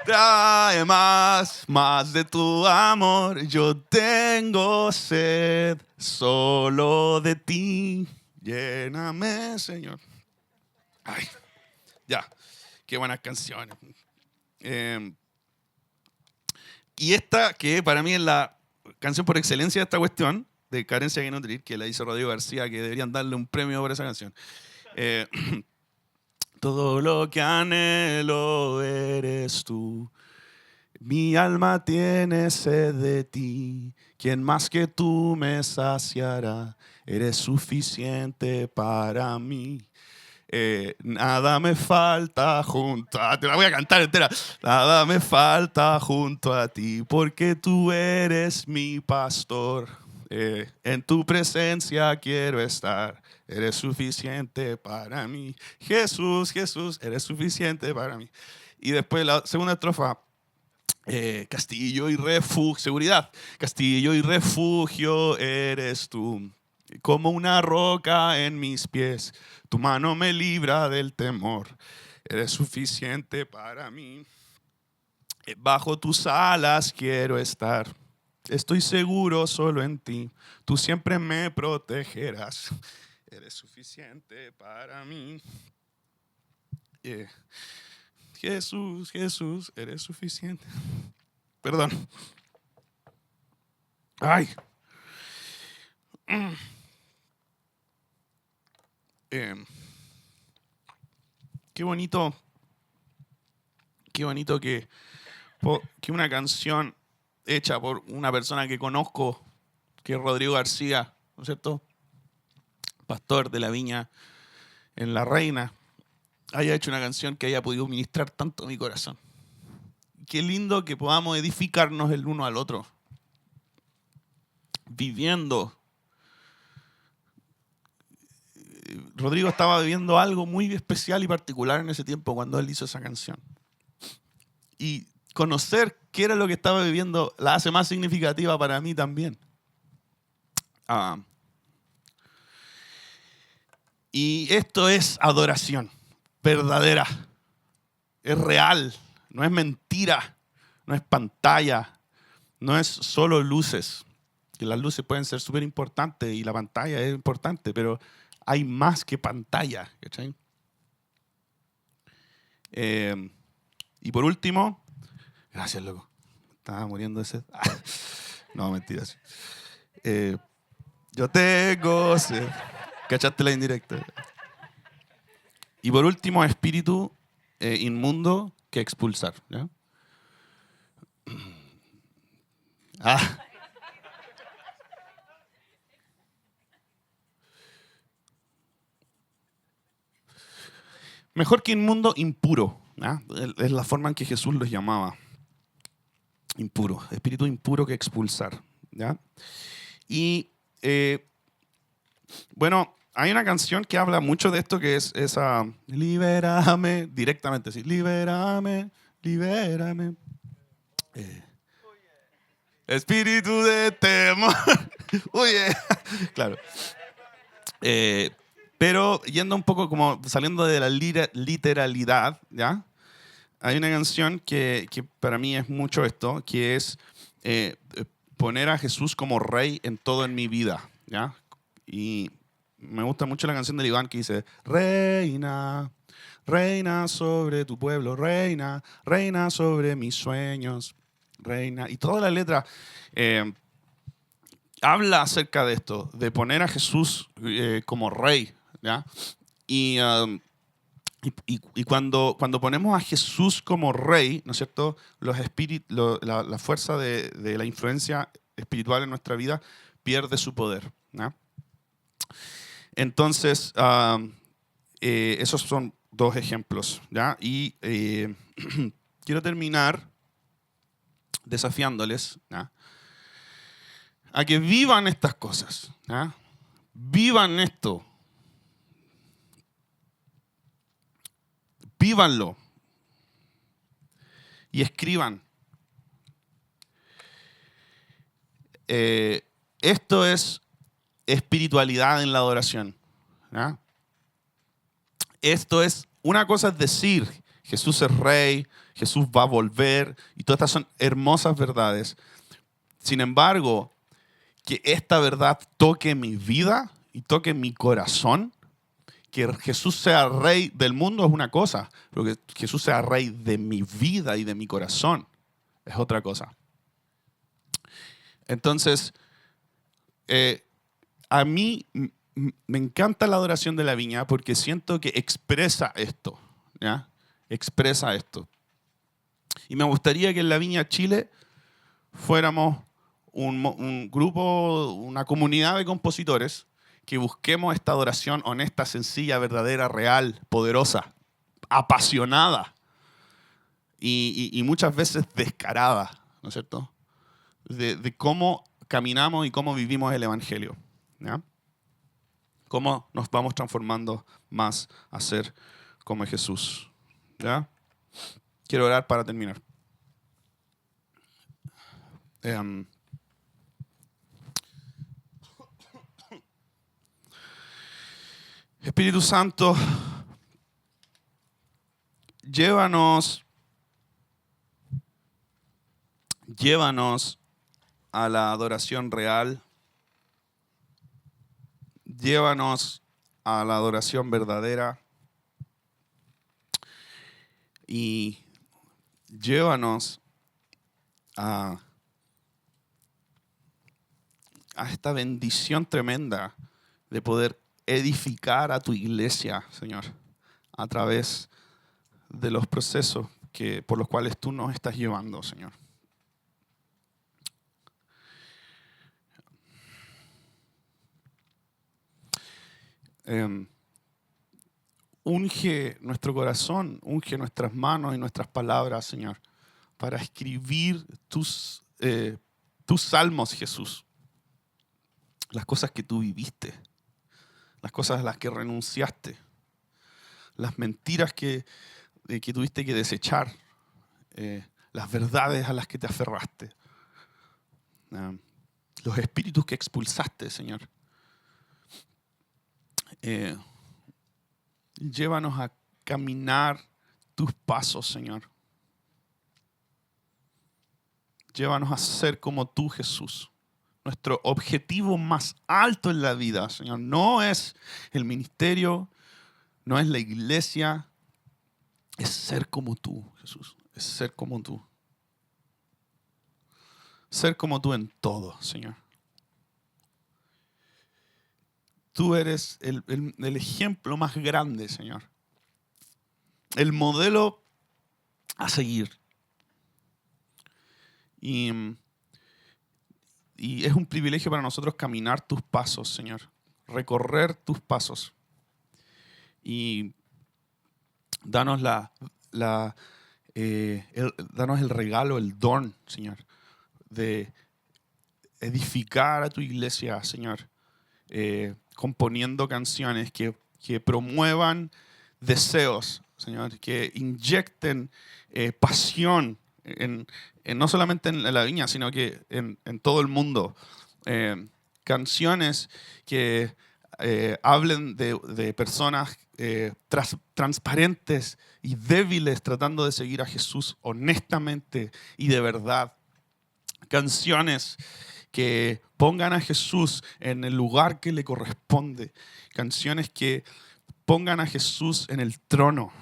Trae más de tu amor. Yo tengo sed solo de ti. Lléname, Señor. Ay, ya, qué buenas canciones. Y esta, que para mí es la canción por excelencia de esta cuestión, de Carencia que nutrir, que la hizo Rodrigo García, que deberían darle un premio por esa canción. Todo lo que anhelo eres tú. Mi alma tiene sed de ti. ¿Quién más que tú me saciará? Eres suficiente para mí. Nada me falta junto a ti. Te la voy a cantar entera. Nada me falta junto a ti, porque tú eres mi pastor. En tu presencia quiero estar. Eres suficiente para mí. Jesús, Jesús, eres suficiente para mí. Y después la segunda estrofa. Castillo y refugio, seguridad. Castillo y refugio eres tú. Como una roca en mis pies, tu mano me libra del temor. Eres suficiente para mí. Bajo tus alas quiero estar. Estoy seguro solo en ti. Tú siempre me protegerás. Eres suficiente para mí. Jesús, Jesús, eres suficiente. Perdón. Ay. Qué bonito que una canción hecha por una persona que conozco, que es Rodrigo García, ¿no es cierto? Pastor de la viña en La Reina, haya hecho una canción que haya podido ministrar tanto a mi corazón. Qué lindo que podamos edificarnos el uno al otro, viviendo. Rodrigo estaba viviendo algo muy especial y particular en ese tiempo cuando él hizo esa canción. Y conocer qué era lo que estaba viviendo la hace más significativa para mí también. Y esto es adoración verdadera. Es real, no es mentira, no es pantalla, no es solo luces. Que las luces pueden ser súper importantes y la pantalla es importante, pero hay más que pantalla. ¿Cachai? Y por último, gracias, loco. Estaba muriendo de sed. No, mentiras. Yo tengo sed. ¿Cachaste la indirecta? Y por último, espíritu inmundo que expulsar. ¿Ya? Mejor que inmundo, impuro. ¿Ya? Es la forma en que Jesús los llamaba. Impuro. Espíritu impuro que expulsar. ¿Ya? Y bueno, hay una canción que habla mucho de esto, que es esa, libérame, directamente así, libérame, libérame. Espíritu de temor. Oye, claro. Pero yendo un poco como saliendo de la literalidad, ¿ya? Hay una canción que para mí es mucho esto, que es poner a Jesús como rey en todo en mi vida, ¿ya? Y me gusta mucho la canción de Iván que dice, reina, reina sobre tu pueblo, reina, reina sobre mis sueños, reina. Y toda la letra habla acerca de esto, de poner a Jesús como rey, ¿ya? Y Y cuando ponemos a Jesús como rey, ¿no es cierto? La fuerza de la influencia espiritual en nuestra vida pierde su poder, ¿no? Entonces, esos son dos ejemplos, ¿ya? Y quiero terminar desafiándoles, ¿ya?, a que vivan estas cosas, ¿ya? Vivan esto, vívanlo y escriban. Esto es espiritualidad en la adoración, ¿ya? Esto es, una cosa es decir, Jesús es rey, Jesús va a volver, y todas estas son hermosas verdades. Sin embargo, que esta verdad toque mi vida y toque mi corazón, que Jesús sea rey del mundo es una cosa, pero que Jesús sea rey de mi vida y de mi corazón es otra cosa. Entonces, a mí me encanta la adoración de la viña porque siento que expresa esto, ¿ya? Expresa esto. Y me gustaría que en la Viña Chile fuéramos un grupo, una comunidad de compositores que busquemos esta adoración honesta, sencilla, verdadera, real, poderosa, apasionada y muchas veces descarada, ¿no es cierto?, de cómo caminamos y cómo vivimos el Evangelio, ¿ya? Cómo nos vamos transformando más a ser como Jesús, ¿ya? Quiero orar para terminar. Espíritu Santo, llévanos a la adoración real, llévanos a la adoración verdadera y llévanos a esta bendición tremenda de poder edificar a tu iglesia, Señor, a través de los procesos por los cuales tú nos estás llevando, Señor. Unge nuestro corazón, unge nuestras manos y nuestras palabras, Señor, para escribir tus salmos, Jesús. Las cosas que tú viviste, las cosas a las que renunciaste, las mentiras que tuviste que desechar, las verdades a las que te aferraste, los espíritus que expulsaste, Señor. Llévanos a caminar tus pasos, Señor. Llévanos a ser como tú, Jesús. Nuestro objetivo más alto en la vida, Señor, no es el ministerio, no es la iglesia, es ser como tú, Jesús. Es ser como tú. Ser como tú en todo, Señor. Tú eres el ejemplo más grande, Señor. El modelo a seguir. Y es un privilegio para nosotros caminar tus pasos, Señor. Recorrer tus pasos. Y danos danos el regalo, el don, Señor, de edificar a tu iglesia, Señor, componiendo canciones que promuevan deseos, Señor, que inyecten pasión no solamente en la viña, sino que en todo el mundo. Canciones que hablen de personas transparentes y débiles tratando de seguir a Jesús honestamente y de verdad. Canciones que pongan a Jesús en el lugar que le corresponde. Canciones que pongan a Jesús en el trono.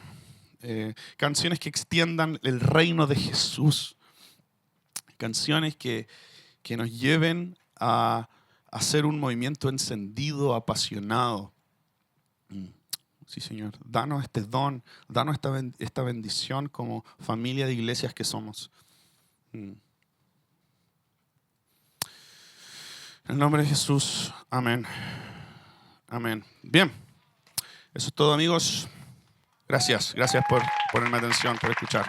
Canciones que extiendan el reino de Jesús. Canciones que nos lleven a hacer un movimiento encendido, apasionado. Sí, Señor. Danos este don, danos esta bendición como familia de iglesias que somos. En el nombre de Jesús. Amén. Amén. Bien. Eso es todo, amigos. Gracias. Gracias por ponerme atención, por escuchar.